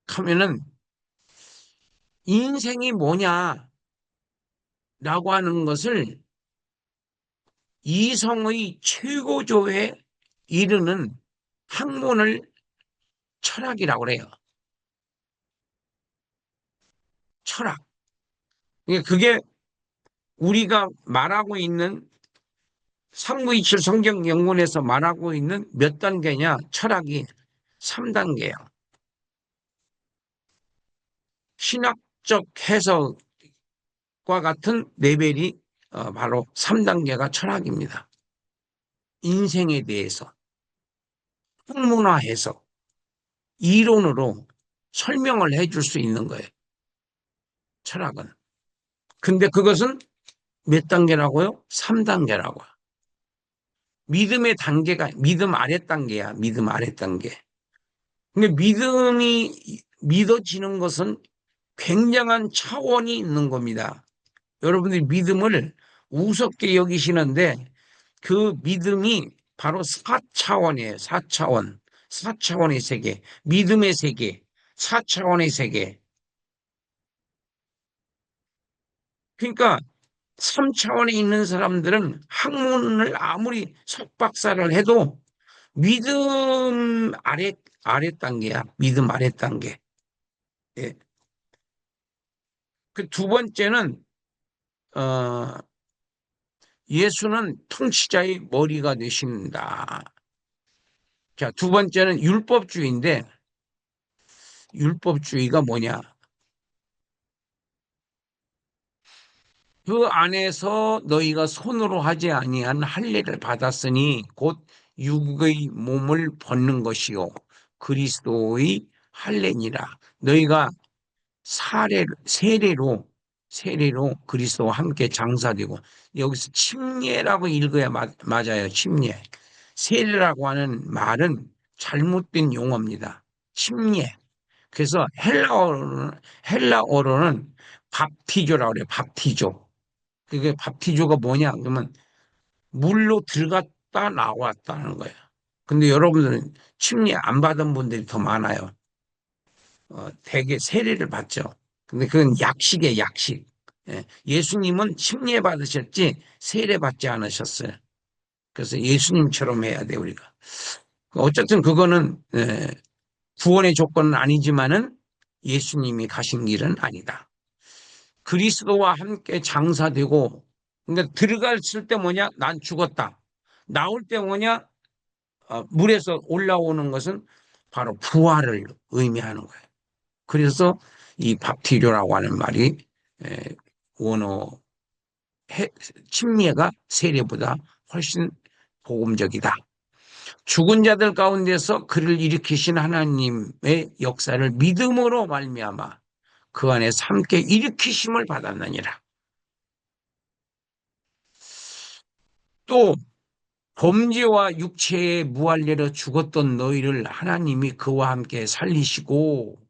철학하면은 인생이 뭐냐라고 하는 것을 이성의 최고조에 이르는 학문을 철학이라고 그래요. 철학. 그게 우리가 말하고 있는 3927 성경연구원에서 말하고 있는 몇 단계냐? 철학이 3단계예요. 신학적 해석과 같은 레벨이 바로 3단계가 철학입니다. 인생에 대해서 학문화 해석, 이론으로 설명을 해줄 수 있는 거예요. 철학은. 근데 그것은 몇 단계라고요? 3단계라고. 믿음의 단계가, 믿음 아래 단계야. 믿음 아래 단계. 근데 믿음이 믿어지는 것은 굉장한 차원이 있는 겁니다. 여러분들이 믿음을 우습게 여기시는데 그 믿음이 바로 4차원이에요. 4차원. 4차원의 세계. 믿음의 세계. 4차원의 세계. 그러니까 3차원에 있는 사람들은 학문을 아무리 석박사를 해도 믿음 아래 단계야. 믿음 아래 단계. 예. 그 두 번째는, 어, 예수는 통치자의 머리가 되신다. 자, 두 번째는 율법주의인데, 율법주의가 뭐냐? 그 안에서 너희가 손으로 하지 아니한 할례를 받았으니 곧 육의 몸을 벗는 것이요 그리스도의 할례니라. 너희가 세례로 그리스도와 함께 장사되고 여기서 침례라고 읽어야 맞아요. 침례. 세례라고 하는 말은 잘못된 용어입니다. 침례. 그래서 헬라어로는 밥티조라고 그래요. 밥티조. 그게 밥티조가 뭐냐? 그러면 물로 들어갔다 나왔다는 거예요. 근데 여러분들은 침례 안 받은 분들이 더 많아요. 대개 세례를 받죠. 근데 그건 약식이에요, 약식. 예수님은 침례 받으셨지 세례 받지 않으셨어요. 그래서 예수님처럼 해야 돼 우리가. 어쨌든 그거는 구원의 조건은 아니지만은 예수님이 가신 길은 아니다. 그리스도와 함께 장사되고, 그러니까 들어갔을 때 뭐냐? 난 죽었다. 나올 때 뭐냐? 물에서 올라오는 것은 바로 부활을 의미하는 거예요. 그래서 이 밥티료라고 하는 말이 원어 침례가 세례보다 훨씬 복음적이다. 죽은 자들 가운데서 그를 일으키신 하나님의 역사를 믿음으로 말미암아 그 안에서 함께 일으키심을 받았느니라. 또 범죄와 육체에 무할례로 죽었던 너희를 하나님이 그와 함께 살리시고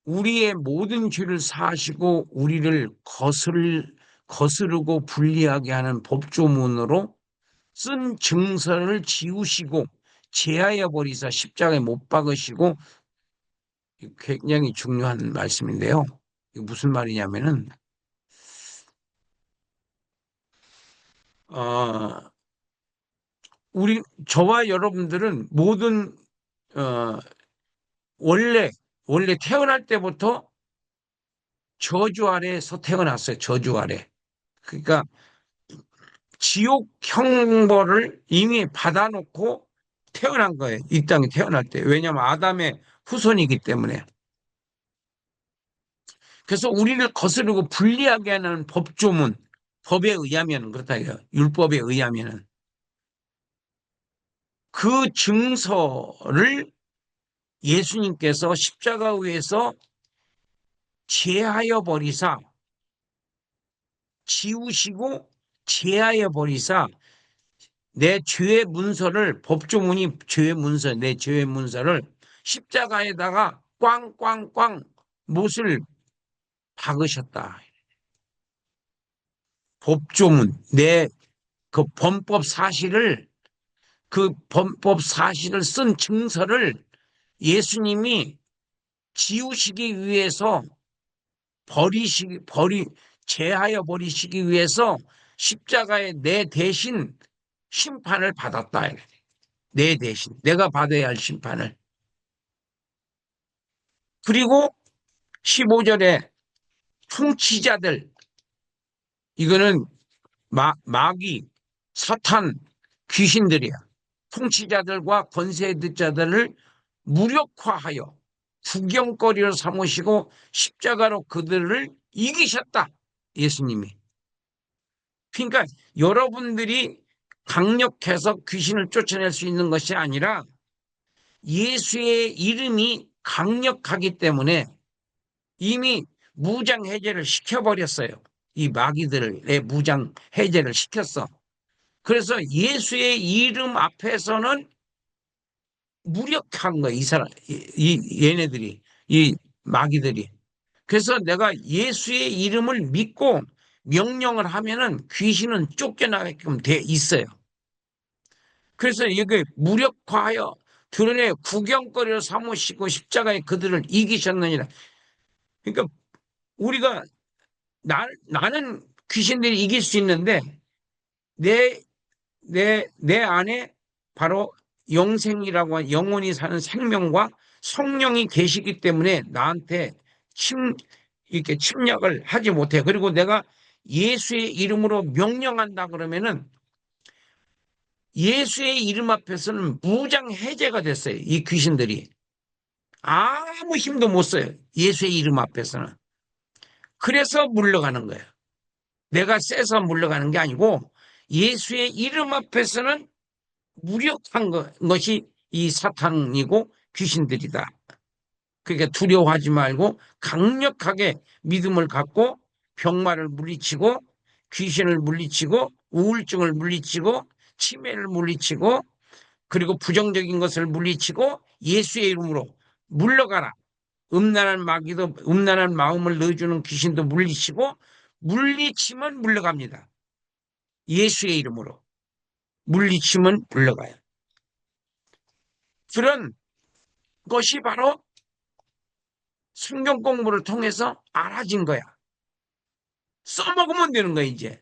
우리의 모든 죄를 사하시고 우리를 거스르고 불리하게 하는 법조문으로 쓴 증서를 지우시고 제하여 버리사 십자가에 못 박으시고. 굉장히 중요한 말씀인데요. 이게 무슨 말이냐면은 어, 저와 여러분들은 모든 어, 원래 태어날 때부터 저주 아래에서 태어났어요. 저주 아래. 그러니까 지옥 형벌을 이미 받아놓고 태어난 거예요. 이 땅에 태어날 때. 왜냐하면 아담의 후손이기 때문에. 그래서 우리를 거스르고 불리하게 하는 법조문, 법에 의하면 그렇다 해요. 율법에 의하면은 그 증서를 예수님께서 십자가 위에서 제하여 버리사, 지우시고 제하여 버리사 내 죄의 문서를, 법조문이 죄의 문서, 내 죄의 문서를 십자가에다가 꽝꽝꽝 못을 박으셨다. 법조문, 내 그 범법 사실을 쓴 증서를 예수님이 지우시기 위해서 제하여 버리시기 위해서 십자가에 내 대신 심판을 받았다. 내 대신 내가 받아야 할 심판을. 그리고 15절에 통치자들, 이거는 마귀, 사탄, 귀신들이야. 통치자들과 권세자들을 무력화하여 구경거리로 삼으시고 십자가로 그들을 이기셨다. 예수님이. 그러니까 여러분들이 강력해서 귀신을 쫓아낼 수 있는 것이 아니라 예수의 이름이 강력하기 때문에 이미 무장 해제를 시켜버렸어요. 이 마귀들의 무장 해제를 시켰어. 그래서 예수의 이름 앞에서는 무력한 거야, 얘네들이, 이 마귀들이. 그래서 내가 예수의 이름을 믿고 명령을 하면은 귀신은 쫓겨나게끔 돼 있어요. 그래서 이게 무력화하여 드러내 구경거리로 삼으시고 십자가에 그들을 이기셨느니라. 그러니까 우리가 나는 귀신들이 이길 수 있는데 내 내 안에 바로 영생이라고 하는 영원히 사는 생명과 성령이 계시기 때문에 나한테 이렇게 침략을 하지 못해. 그리고 내가 예수의 이름으로 명령한다 그러면은 예수의 이름 앞에서는 무장 해제가 됐어요. 이 귀신들이 아무 힘도 못 써요. 예수의 이름 앞에서는. 그래서 물러가는 거예요. 내가 세서 물러가는 게 아니고 예수의 이름 앞에서는 무력한 것이 이 사탄이고 귀신들이다. 그러니까 두려워하지 말고 강력하게 믿음을 갖고 병마를 물리치고 귀신을 물리치고 우울증을 물리치고 치매를 물리치고 그리고 부정적인 것을 물리치고 예수의 이름으로 물러가라. 음란한 마귀도 음란한 마음을 넣어주는 귀신도 물리치고 물리치면 물러갑니다. 예수의 이름으로 물리치면 물러가요. 그런 것이 바로 성경 공부를 통해서 알아진 거야. 써먹으면 되는 거야, 이제.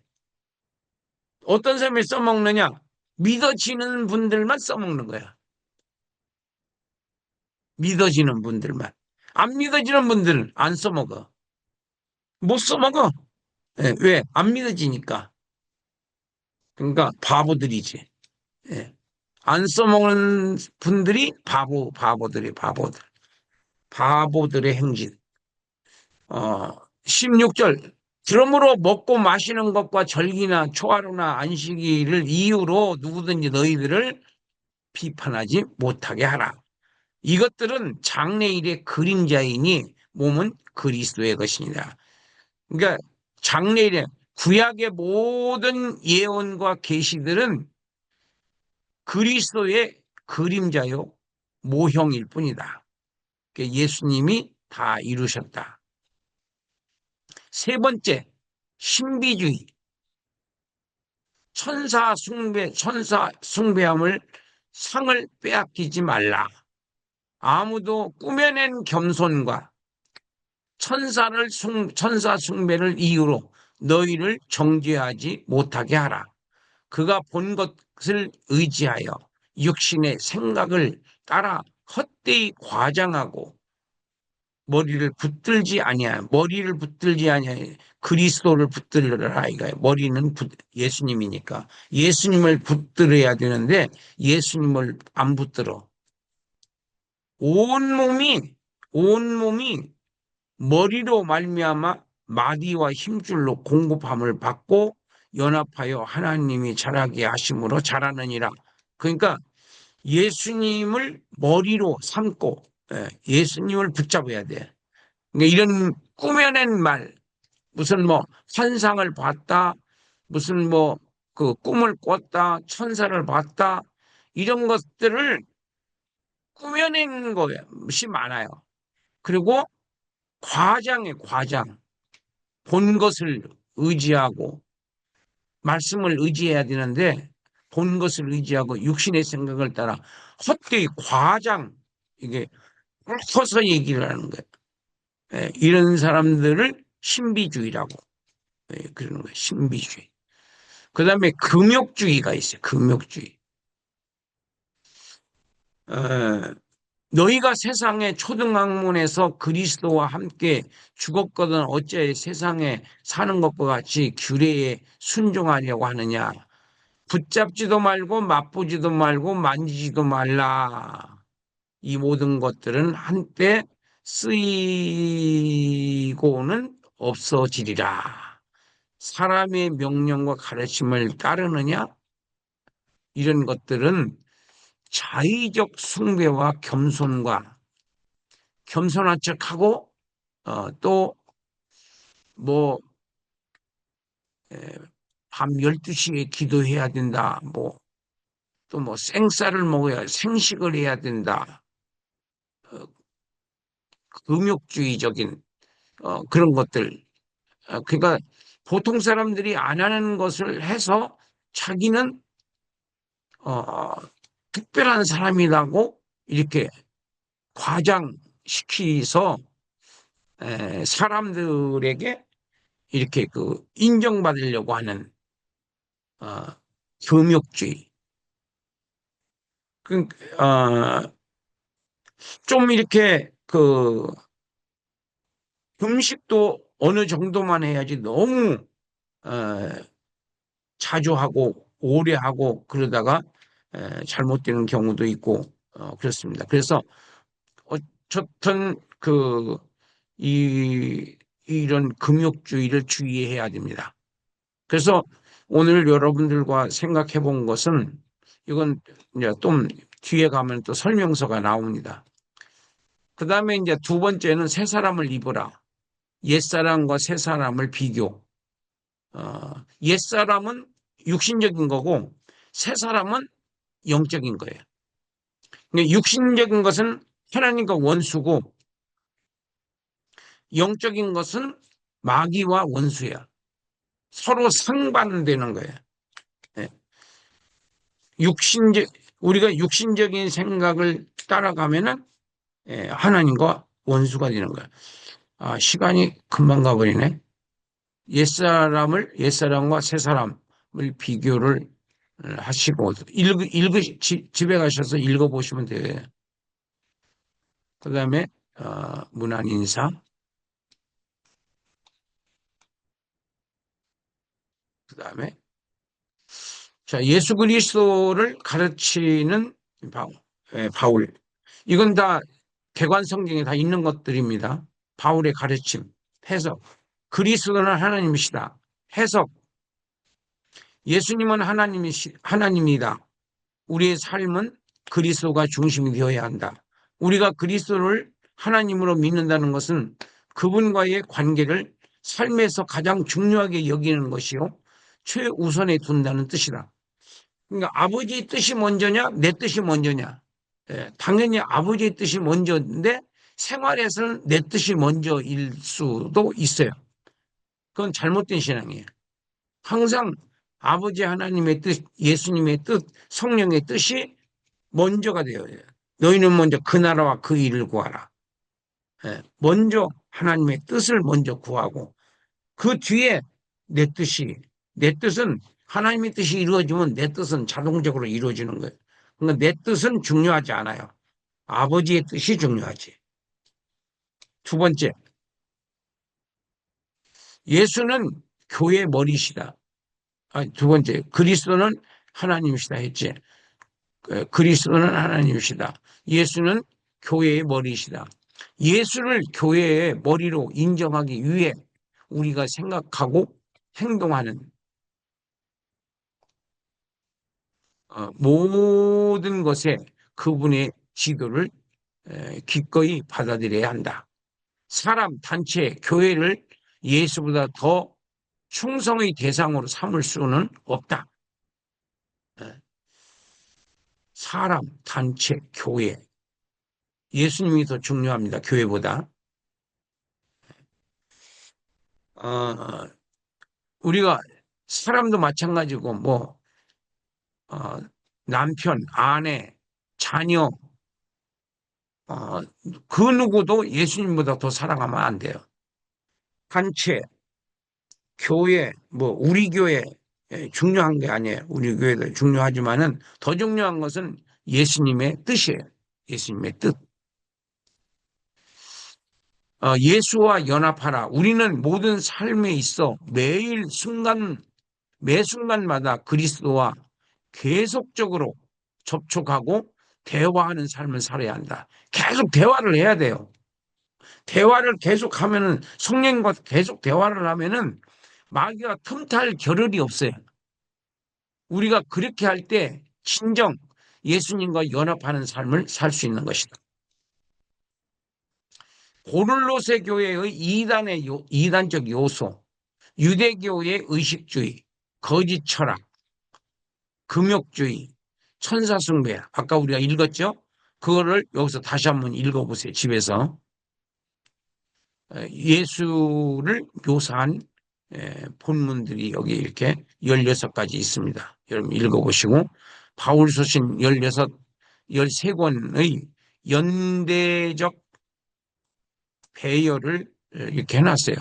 어떤 사람이 써먹느냐? 믿어지는 분들만 써먹는 거야. 믿어지는 분들만. 안 믿어지는 분들은 안 써먹어. 못 써먹어. 예, 왜? 안 믿어지니까. 그러니까 바보들이지. 예. 안 써먹는 분들이 바보들. 바보들의 행진. 16절. 그러므로 먹고 마시는 것과 절기나 초하루나 안식일을 이유로 누구든지 너희들을 비판하지 못하게 하라. 이것들은 장래일의 그림자이니 몸은 그리스도의 것이니라. 그러니까 장래일의 구약의 모든 예언과 계시들은 그리스도의 그림자요 모형일 뿐이다. 그러니까 예수님이 다 이루셨다. 세 번째, 신비주의. 천사 숭배함을 상을 빼앗기지 말라. 아무도 꾸며낸 겸손과 천사 숭배를 이유로 너희를 정죄하지 못하게 하라. 그가 본 것을 의지하여 육신의 생각을 따라 헛되이 과장하고 머리를 붙들지 아니하여 그리스도를 붙들으라 이거예요. 머리는 예수님이니까 예수님을 붙들어야 되는데 예수님을 안 붙들어. 온 몸이 머리로 말미암아 마디와 힘줄로 공급함을 받고 연합하여 하나님이 자라게 하심으로 자라느니라. 그러니까 예수님을 머리로 삼고 예수님을 붙잡아야 돼. 그러니까 이런 꾸며낸 말, 무슨 뭐 환상을 봤다, 무슨 뭐 그 꿈을 꿨다, 천사를 봤다, 이런 것들을 꾸며낸 것이 많아요. 그리고 과장. 본 것을 의지하고 말씀을 의지해야 되는데 본 것을 의지하고 육신의 생각을 따라 헛되이 이게 커서 얘기를 하는 거예요. 이런 사람들을 신비주의라고 그러는 거예요. 신비주의. 그 다음에 금욕주의가 있어요. 금욕주의. 너희가 세상의 초등학문에서 그리스도와 함께 죽었거든 어째 세상에 사는 것과 같이 규례에 순종하려고 하느냐. 붙잡지도 말고 맛보지도 말고 만지지도 말라. 이 모든 것들은 한때 쓰이고는 없어지리라. 사람의 명령과 가르침을 따르느냐? 이런 것들은 자의적 숭배와 겸손한 척하고 또 뭐 밤 12시에 기도해야 된다. 또 생쌀을 먹어야 생식을 해야 된다. 금욕주의적인 그런 것들. 그러니까 보통 사람들이 안 하는 것을 해서 자기는 특별한 사람이라고 이렇게 과장시키서 사람들에게 이렇게 인정받으려고 하는 금욕주의. 좀 이렇게 음식도 어느 정도만 해야지 너무 자주 하고 오래 하고 그러다가 잘못되는 경우도 있고 그렇습니다. 그래서 어쨌든 이런 금욕주의를 주의해야 됩니다. 그래서 오늘 여러분들과 생각해 본 것은 이건 이제 좀 뒤에 가면 또 설명서가 나옵니다. 그 다음에 이제 두 번째는 새 사람을 입으라. 옛사람과 새 사람을 비교. 옛사람은 육신적인 거고 새 사람은 영적인 거예요. 육신적인 것은 하나님과 원수고 영적인 것은 마귀와 원수야. 서로 상반되는 거예요. 우리가 육신적인 생각을 따라가면은 하나님과 원수가 되는 거야. 아, 시간이 금방 가버리네. 옛사람과 새사람을 비교를 하시고, 집에 가셔서 읽어보시면 돼요. 그 다음에, 문안 인사. 그 다음에, 자, 예수 그리스도를 가르치는 바울. 이건 다 개관 성경에 다 있는 것들입니다. 바울의 가르침, 해석. 그리스도는 하나님이시다. 해석. 예수님은 하나님이다. 우리의 삶은 그리스도가 중심이 되어야 한다. 우리가 그리스도를 하나님으로 믿는다는 것은 그분과의 관계를 삶에서 가장 중요하게 여기는 것이요. 최우선에 둔다는 뜻이다. 그러니까 아버지의 뜻이 먼저냐, 내 뜻이 먼저냐. 당연히 아버지의 뜻이 먼저인데 생활에서는 내 뜻이 먼저일 수도 있어요. 그건 잘못된 신앙이에요. 항상 아버지 하나님의 뜻, 예수님의 뜻, 성령의 뜻이 먼저가 되어야 해요. 너희는 먼저 그 나라와 그 일을 구하라. 먼저 하나님의 뜻을 먼저 구하고 그 뒤에 내 뜻이, 내 뜻은 하나님의 뜻이 이루어지면 내 뜻은 자동적으로 이루어지는 거예요. 그러니까 내 뜻은 중요하지 않아요. 아버지의 뜻이 중요하지. 두 번째, 예수는 교회의 머리시다. 두 번째, 그리스도는 하나님이시다 했지. 그리스도는 하나님이시다. 예수는 교회의 머리이시다. 예수를 교회의 머리로 인정하기 위해 우리가 생각하고 행동하는 모든 것에 그분의 지도를 기꺼이 받아들여야 한다. 사람, 단체, 교회를 예수보다 더 충성의 대상으로 삼을 수는 없다. 사람, 단체, 교회. 예수님이 더 중요합니다. 교회보다. 우리가 사람도 마찬가지고 어, 남편, 아내, 자녀 그 누구도 예수님보다 더 사랑하면 안 돼요. 단체, 교회, 우리 교회 중요한 게 아니에요. 우리 교회도 중요하지만은 더 중요한 것은 예수님의 뜻이에요. 예수님의 뜻. 예수와 연합하라. 우리는 모든 삶에 있어 매 순간마다 그리스도와 계속적으로 접촉하고 대화하는 삶을 살아야 한다. 계속 대화를 해야 돼요. 대화를 계속하면은 성령과 계속 대화를 하면은 마귀가 틈탈 겨를이 없어요. 우리가 그렇게 할 때 진정 예수님과 연합하는 삶을 살 수 있는 것이다. 고를로세 교회의 이단적 요소, 유대교의 의식주의, 거짓 철학, 금욕주의, 천사숭배, 아까 우리가 읽었죠? 그거를 여기서 다시 한번 읽어보세요, 집에서. 예수를 묘사한 본문들이 여기 이렇게 16가지 있습니다. 여러분 읽어보시고, 바울서신 13권의 연대적 배열을 이렇게 해놨어요.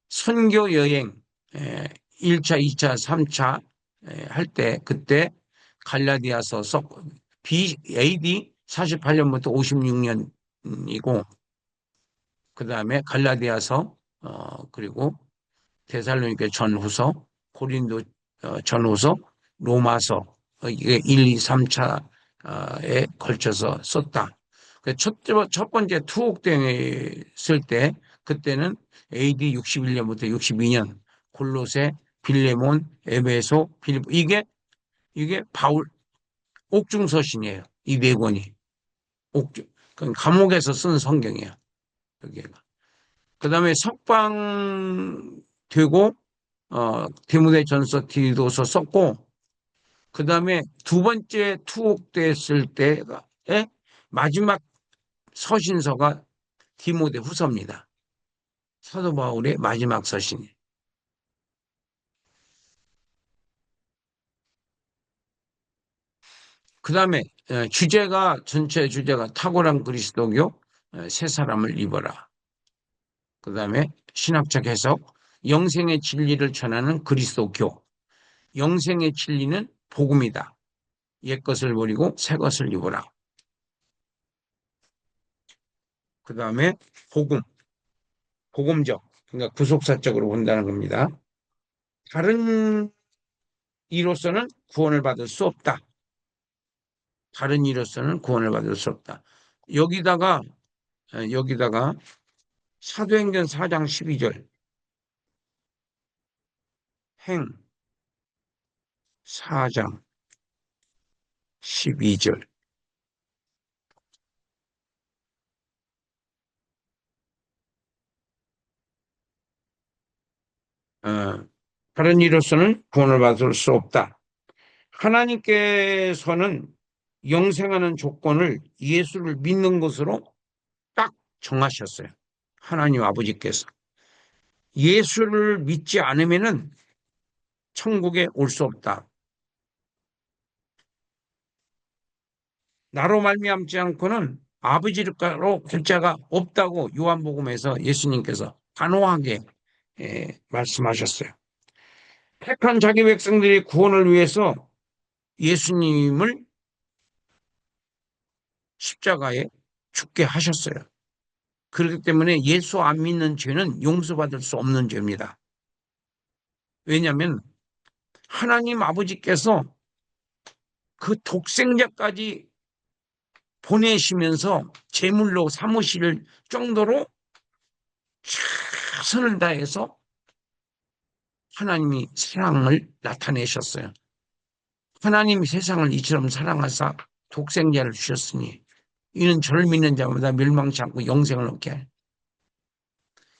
선교 여행 1차, 2차, 3차 할 때 그때 갈라디아서 AD 48년부터 56년이고 그 다음에 갈라디아서 그리고 데살로니가 전후서, 고린도 전후서, 로마서 이게 1, 2, 3차에 걸쳐서 썼다. 첫 번째 투옥대회 쓸 때 그때는 AD 61년부터 62년 골로새, 빌레몬, 에베소, 빌립보 이게 바울 옥중서신이에요. 이 네 권이 옥중 감옥에서 쓴 성경이에요. 여기가. 그다음에 석방되고 디모데전서, 디도서 썼고 그다음에 두 번째 투옥됐을 때에 마지막 서신서가 디모데 후서입니다. 사도 바울의 마지막 서신이. 그다음에 전체 주제가 탁월한 그리스도교, 새 사람을 입어라. 그 다음에 신학적 해석, 영생의 진리를 전하는 그리스도교. 영생의 진리는 복음이다. 옛 것을 버리고 새 것을 입어라. 그 다음에 복음, 복음적, 그러니까 구속사적으로 본다는 겁니다. 다른 이로서는 구원을 받을 수 없다. 다른 이로서는 구원을 받을 수 없다. 여기다가 사도행전 4장 12절, 행 4장 12절. 다른 이로서는 구원을 받을 수 없다. 하나님께서는 영생하는 조건을 예수를 믿는 것으로 딱 정하셨어요. 하나님 아버지께서. 예수를 믿지 않으면은 천국에 올 수 없다. 나로 말미암지 않고는 아버지로 갈 자가 없다고 요한복음에서 예수님께서 단호하게 말씀하셨어요. 택한 자기 백성들의 구원을 위해서 예수님을 십자가에 죽게 하셨어요. 그렇기 때문에 예수 안 믿는 죄는 용서받을 수 없는 죄입니다. 왜냐하면 하나님 아버지께서 그 독생자까지 보내시면서 제물로 삼으실 정도로 최선을 다해서 하나님이 사랑을 나타내셨어요. 하나님이 세상을 이처럼 사랑하사 독생자를 주셨으니 이는 저를 믿는 자마다 멸망치 않고 영생을 얻게 할.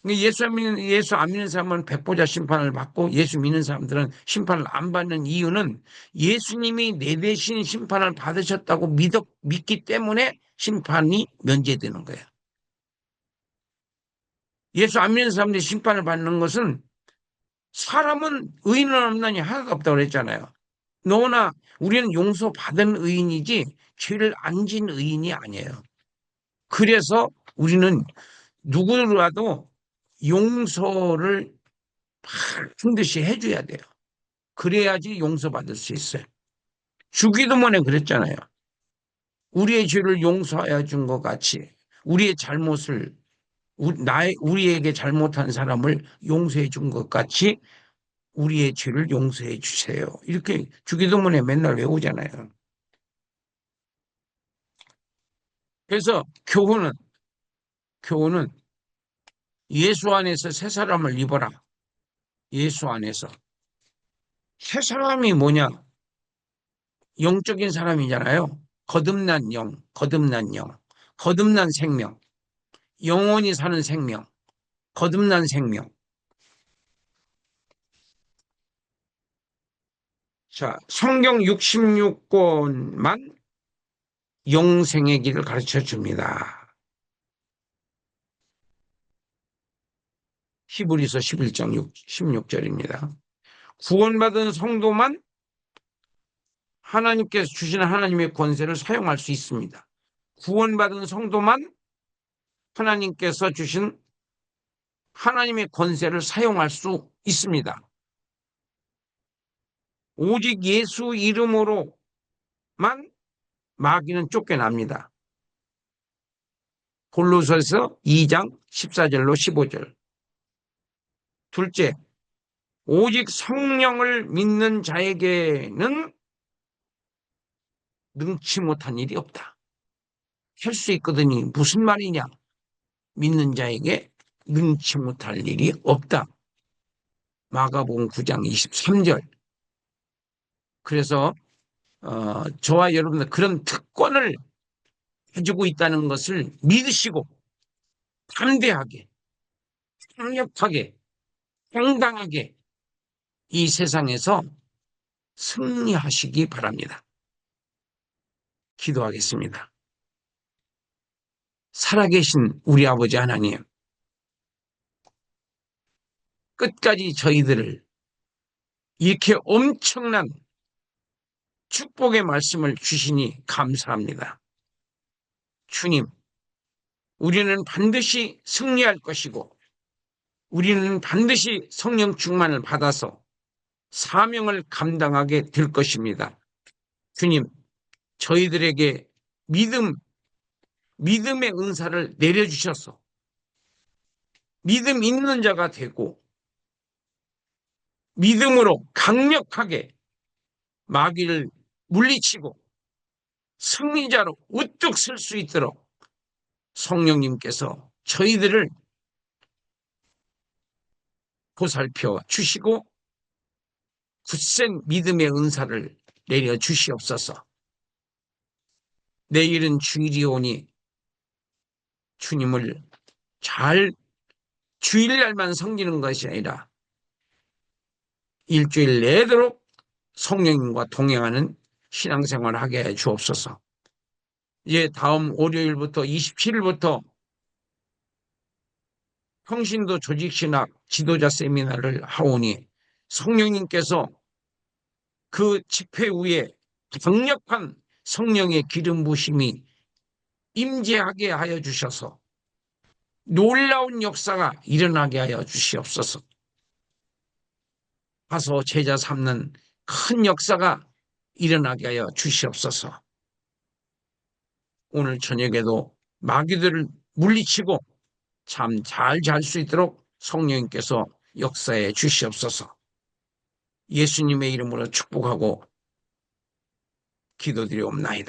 예수 안 믿는 사람은 백보자 심판을 받고 예수 믿는 사람들은 심판을 안 받는 이유는 예수님이 내 대신 심판을 받으셨다고 믿기 때문에 심판이 면제되는 거예요. 예수 안 믿는 사람들이 심판을 받는 것은 사람은 의인은 없나니 하나도 없다고 그랬잖아요. 너나 우리는 용서받은 의인이지 죄를 안 진 의인이 아니에요. 그래서 우리는 누구라도 용서를 반드시 해줘야 돼요. 그래야지 용서받을 수 있어요. 주기도문에 그랬잖아요. 우리의 죄를 용서하여 준 것 같이 우리의 잘못을 우리에게 잘못한 사람을 용서해 준 것 같이 우리의 죄를 용서해 주세요. 이렇게 주기도문에 맨날 외우잖아요. 그래서 교훈은 예수 안에서 새 사람을 입어라. 예수 안에서. 새 사람이 뭐냐? 영적인 사람이잖아요. 거듭난 영, 거듭난 생명, 영원히 사는 생명, 거듭난 생명. 자, 성경 66권만 영생의 길을 가르쳐 줍니다. 히브리서 11장 16절입니다. 구원받은 성도만 하나님께서 주시는 하나님의 권세를 사용할 수 있습니다. 구원받은 성도만 하나님께서 주신 하나님의 권세를 사용할 수 있습니다. 오직 예수 이름으로만 마귀는 쫓겨납니다. 골로새서 2장 14절로 15절. 둘째, 오직 성령을 믿는 자에게는 능치 못한 일이 없다. 할 수 있거든요. 무슨 말이냐? 믿는 자에게 능치 못할 일이 없다. 마가복음 9장 23절. 그래서 저와 여러분들 그런 특권을 가지고 있다는 것을 믿으시고 담대하게, 강력하게, 당당하게 이 세상에서 승리하시기 바랍니다. 기도하겠습니다. 살아계신 우리 아버지 하나님, 끝까지 저희들을 이렇게 엄청난 축복의 말씀을 주시니 감사합니다. 주님, 우리는 반드시 승리할 것이고 우리는 반드시 성령 충만을 받아서 사명을 감당하게 될 것입니다. 주님, 저희들에게 믿음의 은사를 내려주셔서 믿음 있는 자가 되고 믿음으로 강력하게 마귀를 물리치고 승리자로 우뚝 설 수 있도록 성령님께서 저희들을 보살펴 주시고 굳센 믿음의 은사를 내려 주시옵소서. 내일은 주일이 오니 주님을 잘 주일날만 섬기는 것이 아니라 일주일 내도록 성령님과 동행하는 신앙생활을 하게 해 주옵소서. 이제 다음 월요일부터 27일부터 평신도 조직신학 지도자 세미나를 하오니 성령님께서 그 집회 후에 강력한 성령의 기름 부심이 임재하게 하여 주셔서 놀라운 역사가 일어나게 하여 주시옵소서. 가서 제자 삼는 큰 역사가 일어나게 하여 주시옵소서. 오늘 저녁에도 마귀들을 물리치고 잠 잘 잘 수 있도록 성령님께서 역사해 주시옵소서. 예수님의 이름으로 축복하고 기도드리옵나이다.